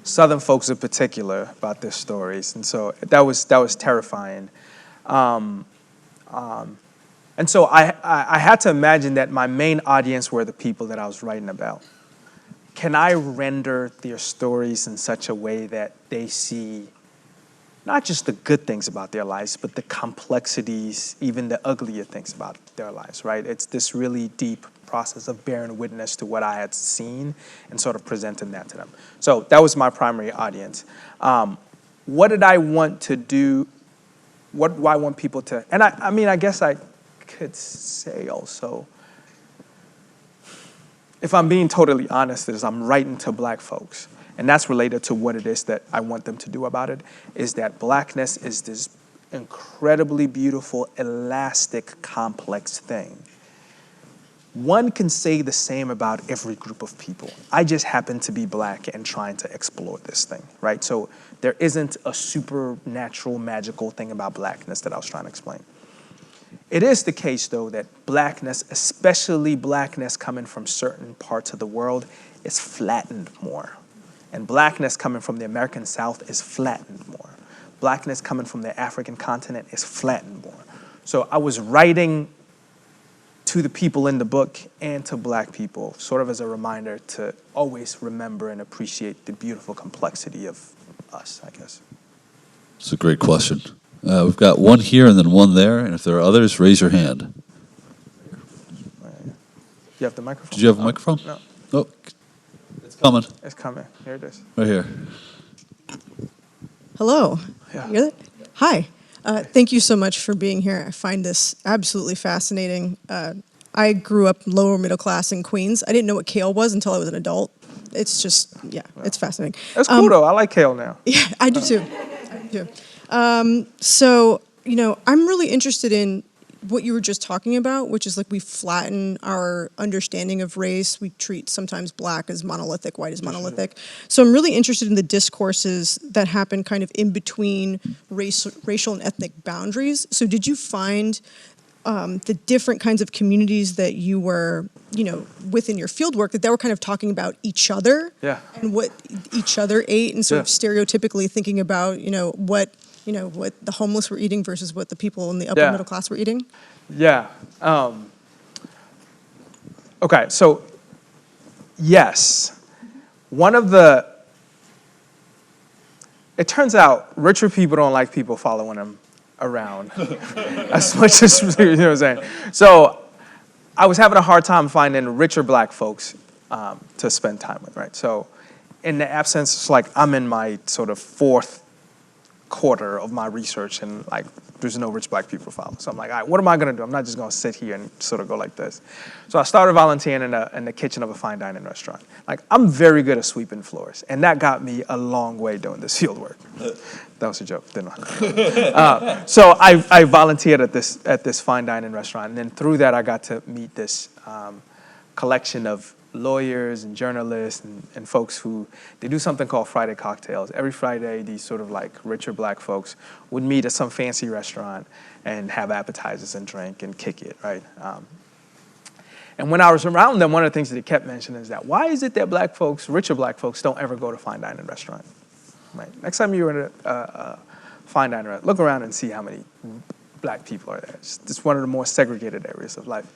Southern folks in particular about their stories, and so that was terrifying. And so I had to imagine that my main audience were the people that I was writing about. Can I render their stories in such a way that they see not just the good things about their lives, but the complexities, even the uglier things about their lives, right? It's this really deep process of bearing witness to what I had seen and sort of presenting that to them. So that was my primary audience. What did I want to do? What do I want people to, and I mean, I guess I could say also, if I'm being totally honest, is I'm writing to Black folks. And that's related to what it is that I want them to do about it, is that Blackness is this incredibly beautiful, elastic, complex thing. one can say the same about every group of people. I just happen to be black and trying to explore this thing, right? So there isn't a supernatural, magical thing about blackness that I was trying to explain. It is the case, though, that blackness, especially blackness coming from certain parts of the world, is flattened more. And blackness coming from the American South is flattened more. Blackness coming from the African continent is flattened more. So I was writing to the people in the book and to black people, sort of as a reminder to always remember and appreciate the beautiful complexity of us, I guess. It's a great question. We've got one here and then one there, and if there are others, raise your hand. You have the microphone? Did you have a microphone? No. Oh, it's coming. It's coming. Here it is. Right here. Hello. Yeah. You hear that? Hi. Thank you so much for being here. I find this absolutely fascinating. I grew up lower middle class in Queens. I didn't know what kale was until I was an adult. It's just, yeah, it's fascinating. That's cool, though. I like kale now. Yeah, I do too. I do too. So, you know, I'm really interested in what you were just talking about, which is like we flatten our understanding of race. We treat sometimes black as monolithic, white as monolithic. So I'm really interested in the discourses that happen kind of in between racial and ethnic boundaries. So did you find the different kinds of communities that you were, you know, within your field work, that they were kind of talking about each other and what each other ate, and sort of stereotypically thinking about, what the homeless were eating versus what the people in the upper middle class were eating? Yeah. Okay, so yes. It turns out richer people don't like people following them around as much as, you know what I'm saying? So I was having a hard time finding richer black folks to spend time with, right? So in the absence, it's like I'm in my sort of fourth quarter of my research and like there's no rich black people to follow. So I'm like, all right, what am I gonna do? I'm not just gonna sit here and sort of go like this. So I started volunteering in the kitchen of a fine dining restaurant. Like I'm very good at sweeping floors, and that got me a long way doing this field work. That was a joke, didn't I? So I volunteered at this fine dining restaurant, and then through that I got to meet this collection of lawyers and journalists and folks who, they do something called Friday cocktails. Every Friday, these sort of like richer black folks would meet at some fancy restaurant and have appetizers and drink and kick it, right? And when I was around them, one of the things that they kept mentioning is that, why is it that black folks, richer black folks, don't ever go to fine dining restaurant? Right? Next time you're in a fine dining restaurant, look around and see how many black people are there. It's one of the more segregated areas of life.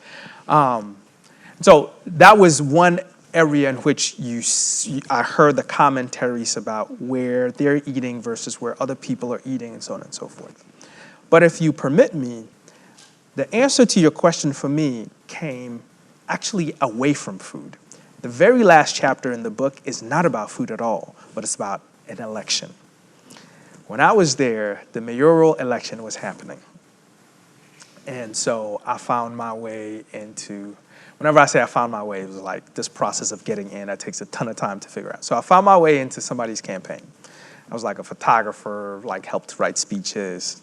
So that was one area in which I heard the commentaries about where they're eating versus where other people are eating and so on and so forth. But if you permit me, the answer to your question for me came actually away from food. The very last chapter in the book is not about food at all, but it's about an election. When I was there, the mayoral election was happening. And so I found my way into, whenever I say I found my way, it was like this process of getting in that takes a ton of time to figure out. So I found my way into somebody's campaign. I was like a photographer, like helped write speeches,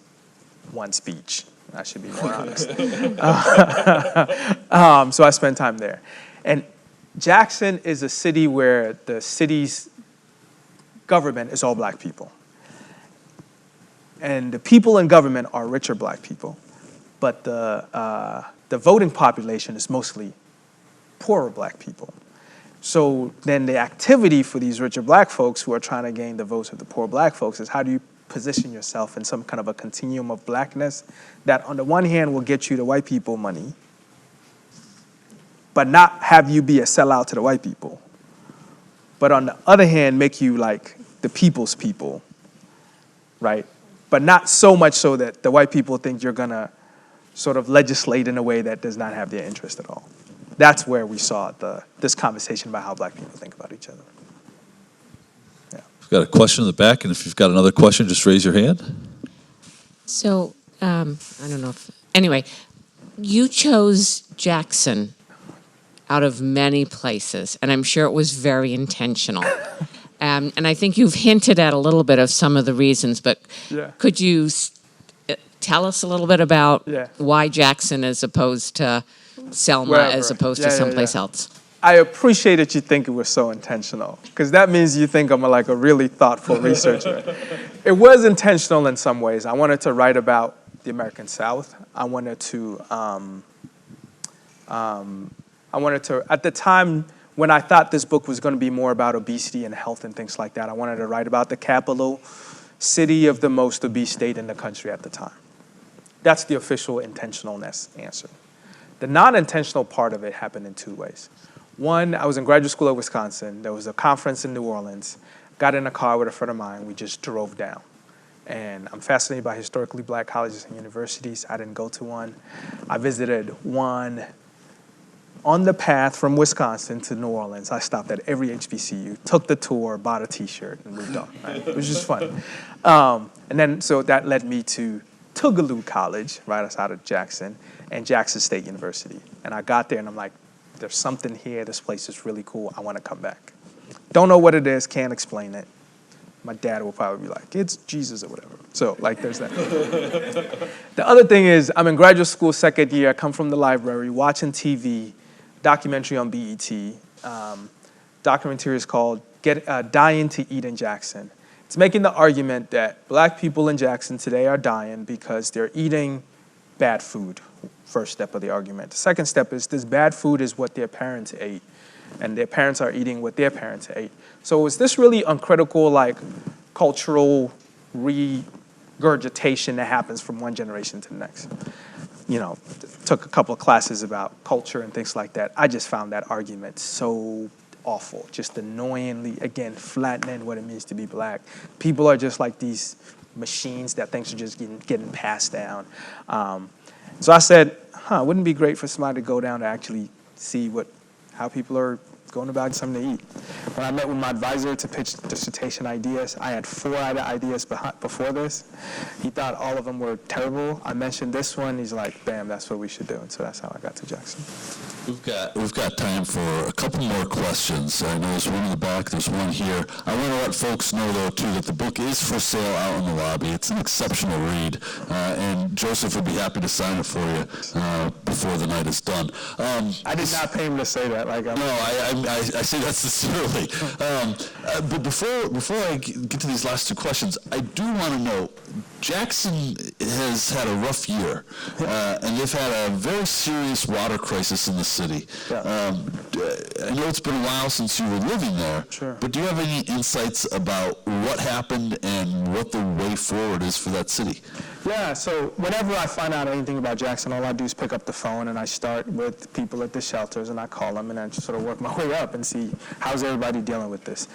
one speech. I should be more honest. So I spent time there. And Jackson is a city where the city's government is all black people. And the people in government are richer black people. But the voting population is mostly poorer black people. So then the activity for these richer black folks who are trying to gain the votes of the poor black folks is, how do you position yourself in some kind of a continuum of blackness that on the one hand will get you the white people money, but not have you be a sellout to the white people, but on the other hand make you like the people's people, right? But not so much so that the white people think you're gonna sort of legislate in a way that does not have their interest at all. That's where we saw this conversation about how black people think about each other. Yeah. We've got a question in the back, and if you've got another question, just raise your hand. So, I don't know if, anyway, you chose Jackson out of many places, and I'm sure it was very intentional. And I think you've hinted at a little bit of some of the reasons, but could you tell us a little bit about why Jackson as opposed to Selma Wherever. as opposed Yeah, to yeah, someplace yeah. else. I appreciate that you think it was so intentional, because that means you think I'm like a really thoughtful researcher. It was intentional in some ways. I wanted to write about the American South. I wanted to, at the time when I thought this book was going to be more about obesity and health and things like that, I wanted to write about the capital city of the most obese state in the country at the time. That's the official intentionalness answer. The non-intentional part of it happened in two ways. One, I was in graduate school at Wisconsin. There was a conference in New Orleans. Got in a car with a friend of mine. We just drove down. And I'm fascinated by historically black colleges and universities. I didn't go to one. I visited one on the path from Wisconsin to New Orleans. I stopped at every HBCU, took the tour, bought a T-shirt, and moved on. Right? It was just fun. So that led me to Tougaloo College, right outside of Jackson, and Jackson State University. And I got there and I'm like, there's something here, this place is really cool, I want to come back. Don't know what it is, can't explain it. My dad will probably be like, it's Jesus or whatever. So like there's that. The other thing is I'm in graduate school second year, I come from the library, watching TV, documentary on BET. Documentary is called Dying to Eat in Jackson. It's making the argument that black people in Jackson today are dying because they're eating bad food. First step of the argument. The second step is this bad food is what their parents ate, and their parents are eating what their parents ate. So is this really uncritical, like, cultural regurgitation that happens from one generation to the next? You know, took a couple of classes about culture and things like that. I just found that argument so awful, just annoyingly, again, flattening what it means to be black. People are just like these machines that things are just getting passed down. So I said, wouldn't it be great for somebody to go down to actually see how people are going about something to eat. When I met with my advisor to pitch dissertation ideas, I had 4 ideas before this. He thought all of them were terrible. I mentioned this one, he's like, bam, that's what we should do. And so that's how I got to Jackson. We've got time for a couple more questions. I know there's one in the back, there's one here. I want to let folks know, though, too, that the book is for sale out in the lobby. It's an exceptional read, and Joseph would be happy to sign it for you before the night is done. I did not pay him to say that. I say that sincerely. But before I get to these last 2 questions, I do want to know, Jackson has had a rough year, and they've had a very serious water crisis in the city. Yeah. I know it's been a while since you were living there, Sure. but do you have any insights about what happened and what the way forward is for that city? Yeah, so whenever I find out anything about Jackson, all I do is pick up the phone and I start with people at the shelters and I call them and I just sort of work my way up and see how's everybody dealing with this.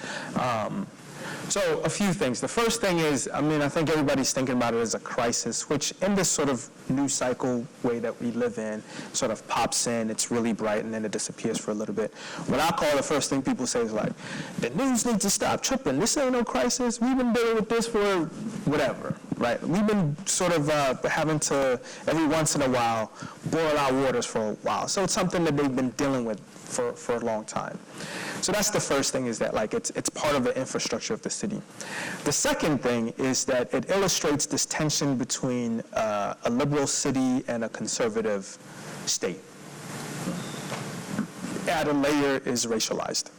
So a few things. The first thing is, I think everybody's thinking about it as a crisis, which in this sort of news cycle way that we live in, sort of pops in, it's really bright, and then it disappears for a little bit. What I call the first thing people say is like, the news needs to stop tripping. This ain't no crisis. We've been dealing with this for whatever, right? We've been sort of having to, every once in a while, boil our waters for a while. So it's something that they've been dealing with for a long time. So that's the first thing, is that like it's part of the infrastructure of the city. The second thing is that it illustrates this tension between a liberal city and a conservative state. Add a layer is racialized.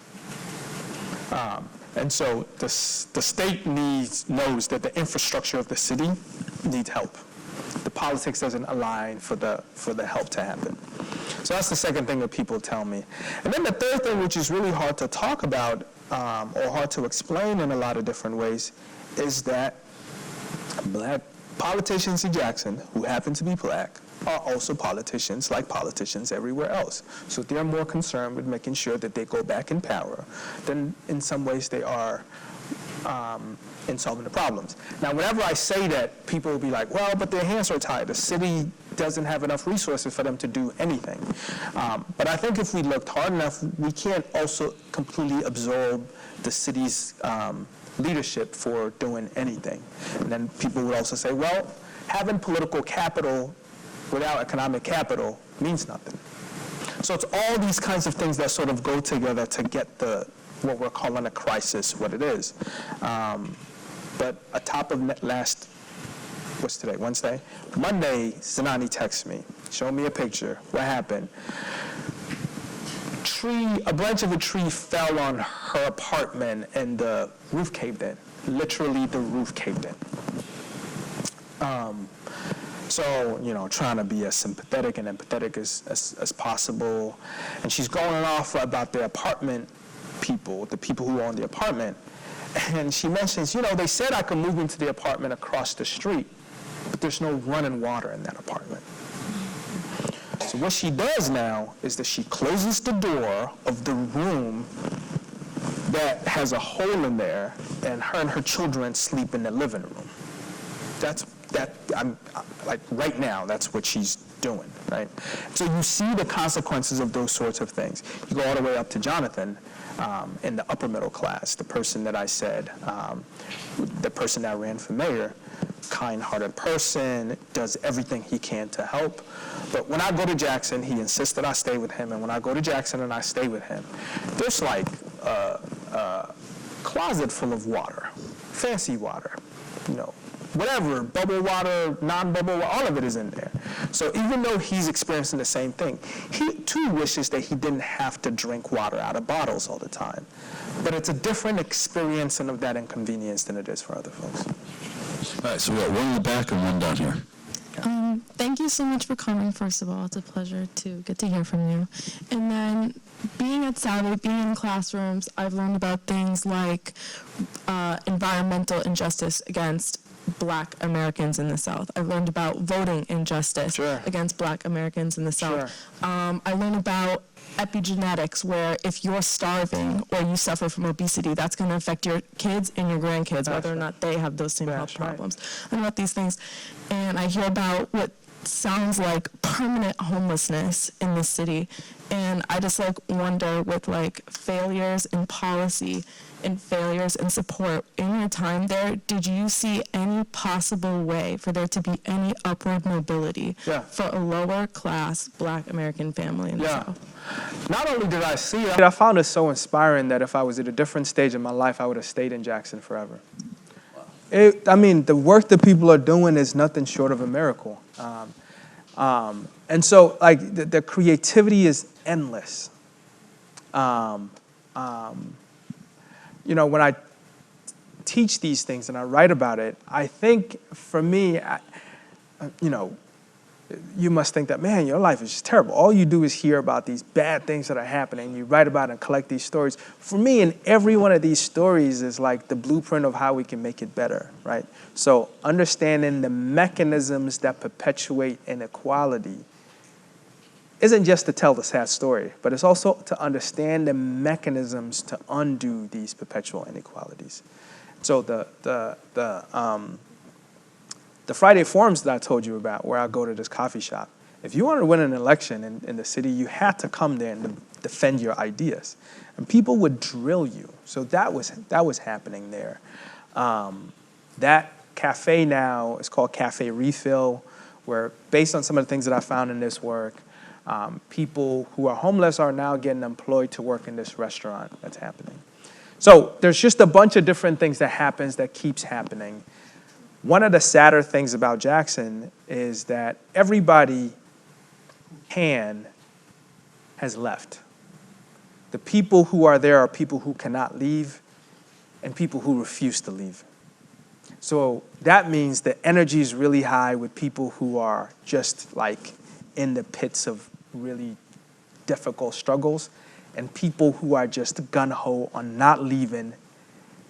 And so the state knows that the infrastructure of the city needs help. The politics doesn't align for the help to happen. So that's the second thing that people tell me. And then the third thing, which is really hard to talk about or hard to explain in a lot of different ways, is that black politicians in Jackson, who happen to be black, are also politicians like politicians everywhere else. So they're more concerned with making sure that they go back in power than in some ways they are in solving the problems. Now, whenever I say that, people will be like, well, but their hands are tied. The city doesn't have enough resources for them to do anything. But I think if we looked hard enough, we can't also completely absorb the city's leadership for doing anything. And then people would also say, well, having political capital without economic capital means nothing. So it's all these kinds of things that sort of go together to get what we're calling a crisis, what it is. But atop of what's today, Wednesday? Monday, Zanani texts me. Show me a picture. What happened? A branch of a tree fell on her apartment and the roof caved in. Literally, the roof caved in. So, trying to be as sympathetic and empathetic as possible. And she's going off about the apartment people, the people who own the apartment. And she mentions, they said I could move into the apartment across the street, but there's no running water in that apartment. So what she does now is that she closes the door of the room that has a hole in there, and her children sleep in the living room. I'm like right now, that's what she's doing, right? So you see the consequences of those sorts of things. You go all the way up to Jonathan in the upper middle class, the person that I said, the person that ran for mayor, kind-hearted person, does everything he can to help. But when I go to Jackson, he insists that I stay with him, and when I go to Jackson and I stay with him, there's like a closet full of water, fancy water, whatever, bubble water, non-bubble water, all of it is in there. So even though he's experiencing the same thing, he too wishes that he didn't have to drink water out of bottles all the time. But it's a different experience and of that inconvenience than it is for other folks. All right, so we got one in the back and one down here. Thank you so much for coming, first of all. It's a pleasure to get to hear from you. And then being at Salve, being in classrooms, I've learned about things like environmental injustice against Black Americans in the South. I've learned about voting injustice against Black Americans in the South. I learned about epigenetics, where if you're starving or you suffer from obesity, that's going to affect your kids and your grandkids, whether or not they have those same health problems. I learn about these things, and I hear about what sounds like permanent homelessness in the city, and I just wonder, with failures in policy and failures in support, in your time there, did you see any possible way for there to be any upward mobility for a lower class Black American family in the South? Not only did I see it, I found it so inspiring that if I was at a different stage in my life, I would have stayed in Jackson forever. The work that people are doing is nothing short of a miracle. And so, the creativity is endless. When I teach these things and I write about it, I think for me, you must think that, man, your life is just terrible. All you do is hear about these bad things that are happening. You write about it and collect these stories. For me, in every one of these stories is like the blueprint of how we can make it better, right? So understanding the mechanisms that perpetuate inequality isn't just to tell the sad story, but it's also to understand the mechanisms to undo these perpetual inequalities. So the Friday forums that I told you about, where I go to this coffee shop, if you wanted to win an election in the city, you had to come there and defend your ideas. And people would drill you. So that was happening there. That cafe now is called Cafe Refill, where based on some of the things that I found in this work, people who are homeless are now getting employed to work in this restaurant that's happening. So there's just a bunch of different things that keeps happening. One of the sadder things about Jackson is that everybody who has left. The people who are there are people who cannot leave and people who refuse to leave. So that means the energy is really high with people who are just in the pits of really difficult struggles, and people who are just gung-ho on not leaving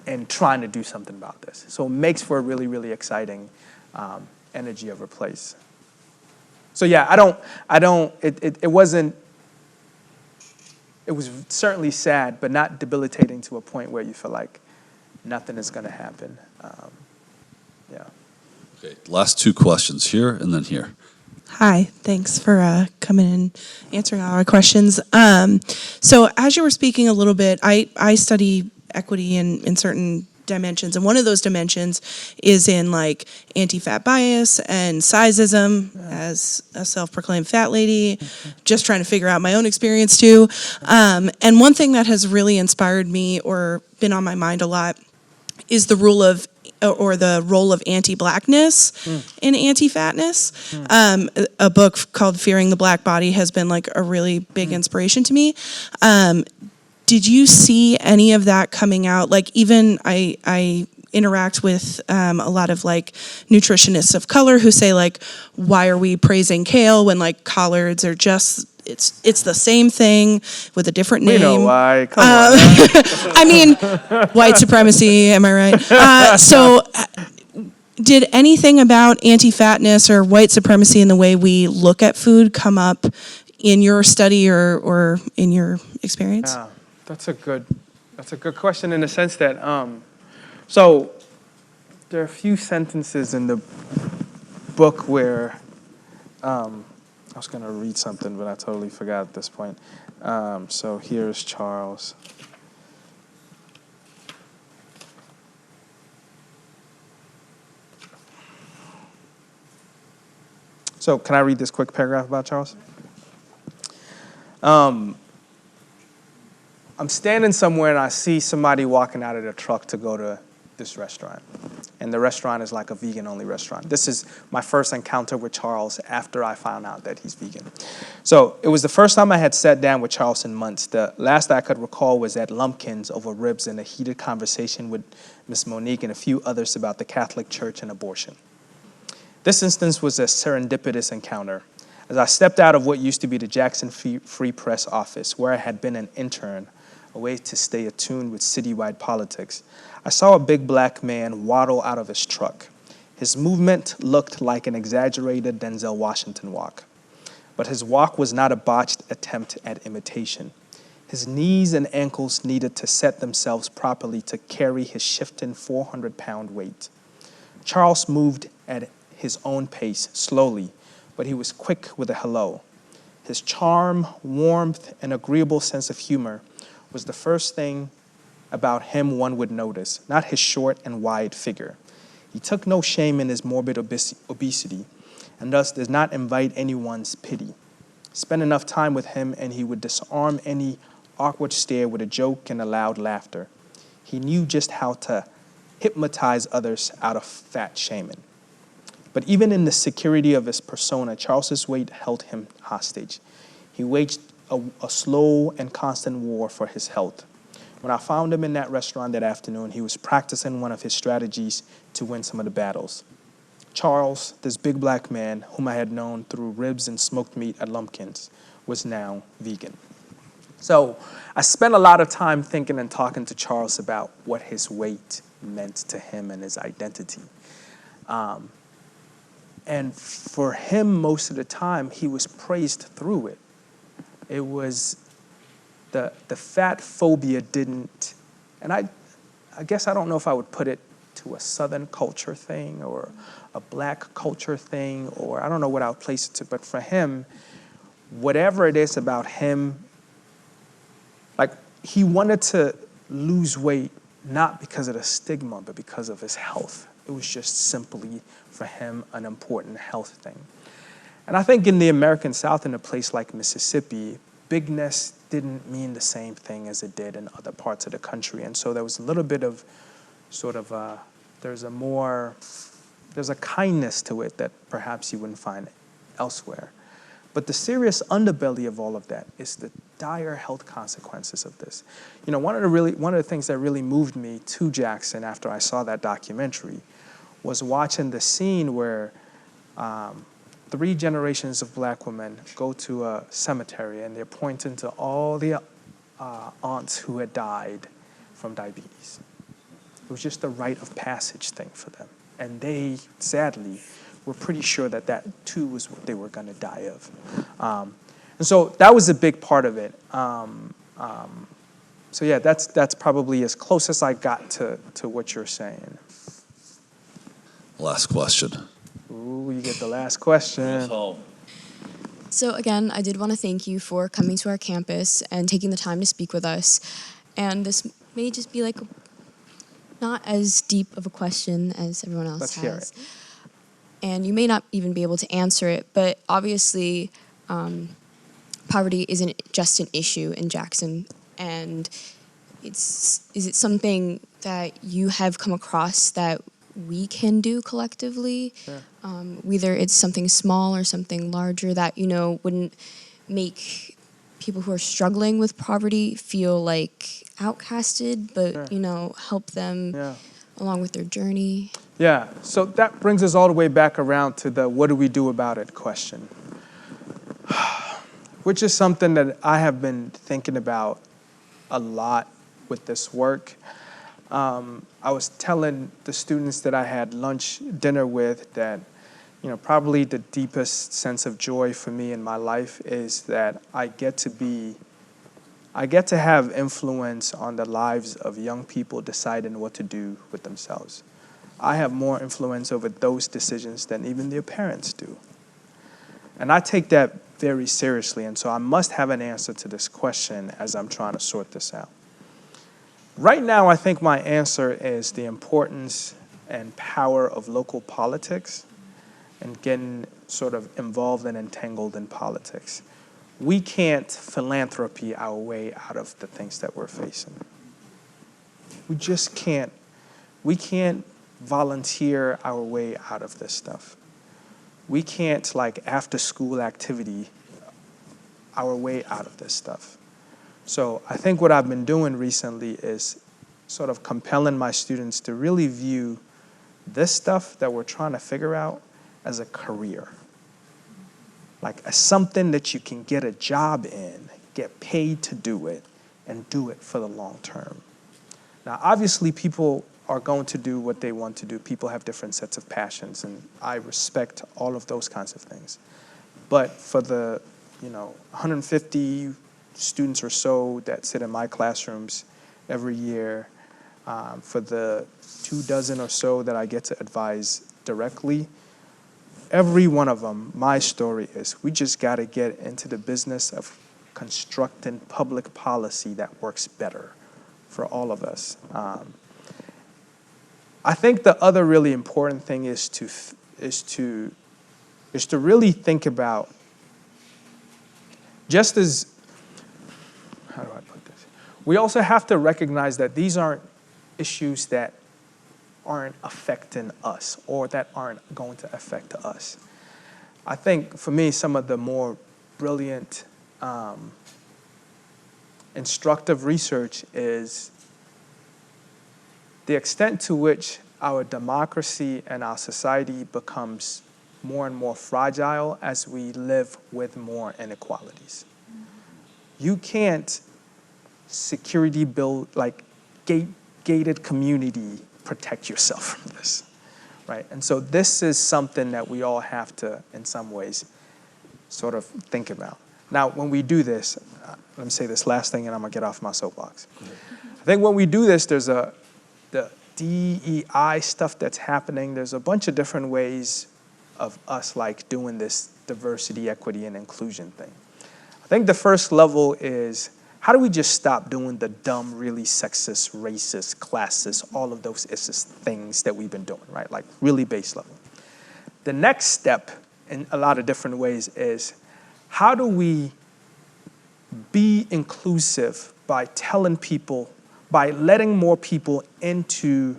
and trying to do something about this. So it makes for a really, really exciting energy of a place. So yeah, it was certainly sad, but not debilitating to a point where you feel like nothing is gonna happen. Okay, last two questions here and then here. Hi, thanks for coming and answering all our questions. So as you were speaking a little bit, I study equity in certain dimensions, and one of those dimensions is in anti-fat bias and sizeism. As a self-proclaimed fat lady, just trying to figure out my own experience too. And one thing that has really inspired me or been on my mind a lot is the rule of or the role of anti-blackness in anti-fatness. A book called Fearing the Black Body has been like a really big inspiration to me. Did you see any of that coming out? Like even I interact with a lot of like nutritionists of color who say like, why are we praising kale when like collards are just, it's the same thing with a different name. We know why. Come on. I mean, white supremacy, am I right? So did anything about anti-fatness or white supremacy in the way we look at food come up in your study or in your experience? Yeah, that's a good question in the sense that, so there are a few sentences in the book where, I was going to read something, but I totally forgot at this point. So here's Charles. So can I read this quick paragraph about Charles? I'm standing somewhere and I see somebody walking out of their truck to go to this restaurant. And the restaurant is like a vegan-only restaurant. This is my first encounter with Charles after I found out that he's vegan. So it was the first time I had sat down with Charles in months. The last I could recall was at Lumpkin's over ribs in a heated conversation with Miss Monique and a few others about the Catholic Church and abortion. This instance was a serendipitous encounter. As I stepped out of what used to be the Jackson Free Press office, where I had been an intern, a way to stay attuned with citywide politics, I saw a big black man waddle out of his truck. His movement looked like an exaggerated Denzel Washington walk. But his walk was not a botched attempt at imitation. His knees and ankles needed to set themselves properly to carry his shifting 400-pound weight. Charles moved at his own pace, slowly, but he was quick with a hello. His charm, warmth, and agreeable sense of humor was the first thing about him one would notice, not his short and wide figure. He took no shame in his morbid obesity, and thus does not invite anyone's pity. Spend enough time with him and he would disarm any awkward stare with a joke and a loud laughter. He knew just how to hypnotize others out of fat shaming. But even in the security of his persona, Charles's weight held him hostage. He waged a slow and constant war for his health. When I found him in that restaurant that afternoon, he was practicing one of his strategies to win some of the battles. Charles, this big black man whom I had known through ribs and smoked meat at Lumpkin's, was now vegan. So I spent a lot of time thinking and talking to Charles about what his weight meant to him and his identity. And for him, most of the time, he was praised through it. It was the fat phobia didn't, and I guess I don't know if I would put it to a Southern culture thing or a black culture thing, or I don't know what I would place it to, but for him, whatever it is about him, like he wanted to lose weight not because of the stigma, but because of his health. It was just simply, for him, an important health thing. And I think in the American South, in a place like Mississippi, bigness didn't mean the same thing as it did in other parts of the country. And so there was a little bit of there's a kindness to it that perhaps you wouldn't find elsewhere. But the serious underbelly of all of that is the dire health consequences of this. You know, one of the things that really moved me to Jackson after I saw that documentary was watching the scene where 3 generations of black women go to a cemetery and they're pointing to all the aunts who had died from diabetes. It was just a rite of passage thing for them. And they, sadly, were pretty sure that that too was what they were going to die of. And so that was a big part of it. So yeah, that's probably as close as I got to what you're saying. Last question. Ooh, you get the last question. So again, I did want to thank you for coming to our campus and taking the time to speak with us. And this may just be like not as deep of a question as everyone else Let's has. hear it. And you may not even be able to answer it, but obviously poverty isn't just an issue in Jackson. And is it something that you have come across that we can do collectively. Whether it's something small or something larger that, wouldn't make people who are struggling with poverty feel like outcasted, but, help them along with their journey. Yeah, so that brings us all the way back around to the what do we do about it question, which is something that I have been thinking about a lot with this work. I was telling the students that I had dinner with that, probably the deepest sense of joy for me in my life is that I get to have influence on the lives of young people deciding what to do with themselves. I have more influence over those decisions than even their parents do. And I take that very seriously, and so I must have an answer to this question as I'm trying to sort this out. Right now, I think my answer is the importance and power of local politics and getting sort of involved and entangled in politics. We can't philanthropy our way out of the things that we're facing. We just can't. We can't volunteer our way out of this stuff. We can't, after school activity, our way out of this stuff. So I think what I've been doing recently is sort of compelling my students to really view this stuff that we're trying to figure out as a career. As something that you can get a job in, get paid to do it, and do it for the long term. Now, obviously, people are going to do what they want to do. People have different sets of passions, and I respect all of those kinds of things. But for the 150 students or so that sit in my classrooms every year, for the 24 or so that I get to advise directly, every one of them, my story is we just got to get into the business of constructing public policy that works better for all of us. I think the other really important thing is to really think about, just as, how do I put this? We also have to recognize that these aren't issues that aren't affecting us or that aren't going to affect us. I think for me, some of the more brilliant, instructive research is the extent to which our democracy and our society becomes more and more fragile as we live with more inequalities. You can't security build, gated community protect yourself from this, right? And so this is something that we all have to, in some ways, sort of think about. Now, when we do this, let me say this last thing and I'm gonna get off my soapbox. I think when we do this, there's the DEI stuff that's happening. There's a bunch of different ways of us doing this diversity, equity, and inclusion thing. I think the first level is, how do we just stop doing the dumb, really sexist, racist, classist, all of those things that we've been doing, right? Really base level. The next step, in a lot of different ways, is how do we be inclusive by telling people, by letting more people into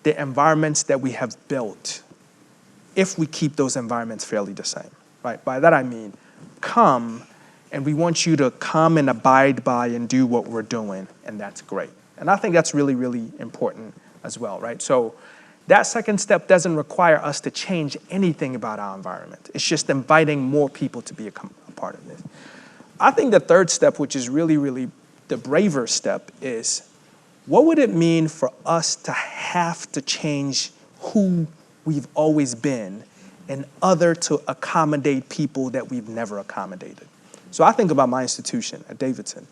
the environments that we have built, if we keep those environments fairly the same, right? By that I mean, come, and we want you to come and abide by and do what we're doing, and that's great. And I think that's really, really important as well, right? So that second step doesn't require us to change anything about our environment. It's just inviting more people to be a part of this. I think the third step, which is really, really the braver step, is what would it mean for us to have to change who we've always been in order to accommodate people that we've never accommodated? So I think about my institution at Davidson.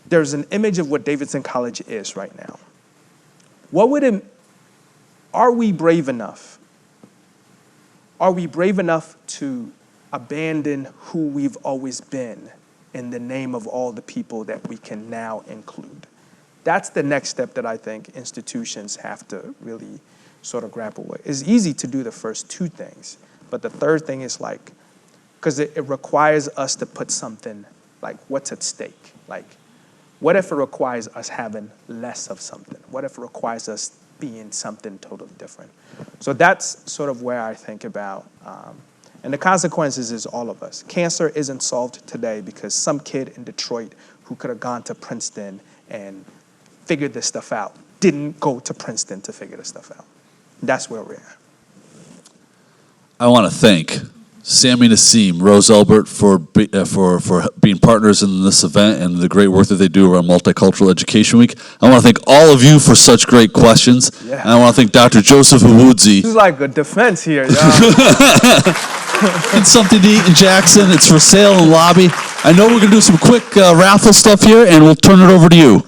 There's an image of what Davidson College is right now. Are we brave enough? Are we brave enough to abandon who we've always been in the name of all the people that we can now include? That's the next step that I think institutions have to really sort of grapple with. It's easy to do the first two things, but the third thing is because it requires us to put something, what's at stake? What if it requires us having less of something? What if it requires us being something totally different. So that's sort of where I think about, and the consequences is all of us. Cancer isn't solved today because some kid in Detroit who could have gone to Princeton and figured this stuff out didn't go to Princeton to figure this stuff out. That's where we're at. I want to thank Sammy Nassim, Rose Elbert for being partners in this event and the great work that they do around Multicultural Education Week. I want to thank all of you for such great questions. Yeah. And I want to thank Dr. Joseph Ewoodzie. This is like a defense here, y'all. It's something to eat in Jackson. It's for sale in the lobby. I know we're going to do some quick raffle stuff here, and we'll turn it over to you.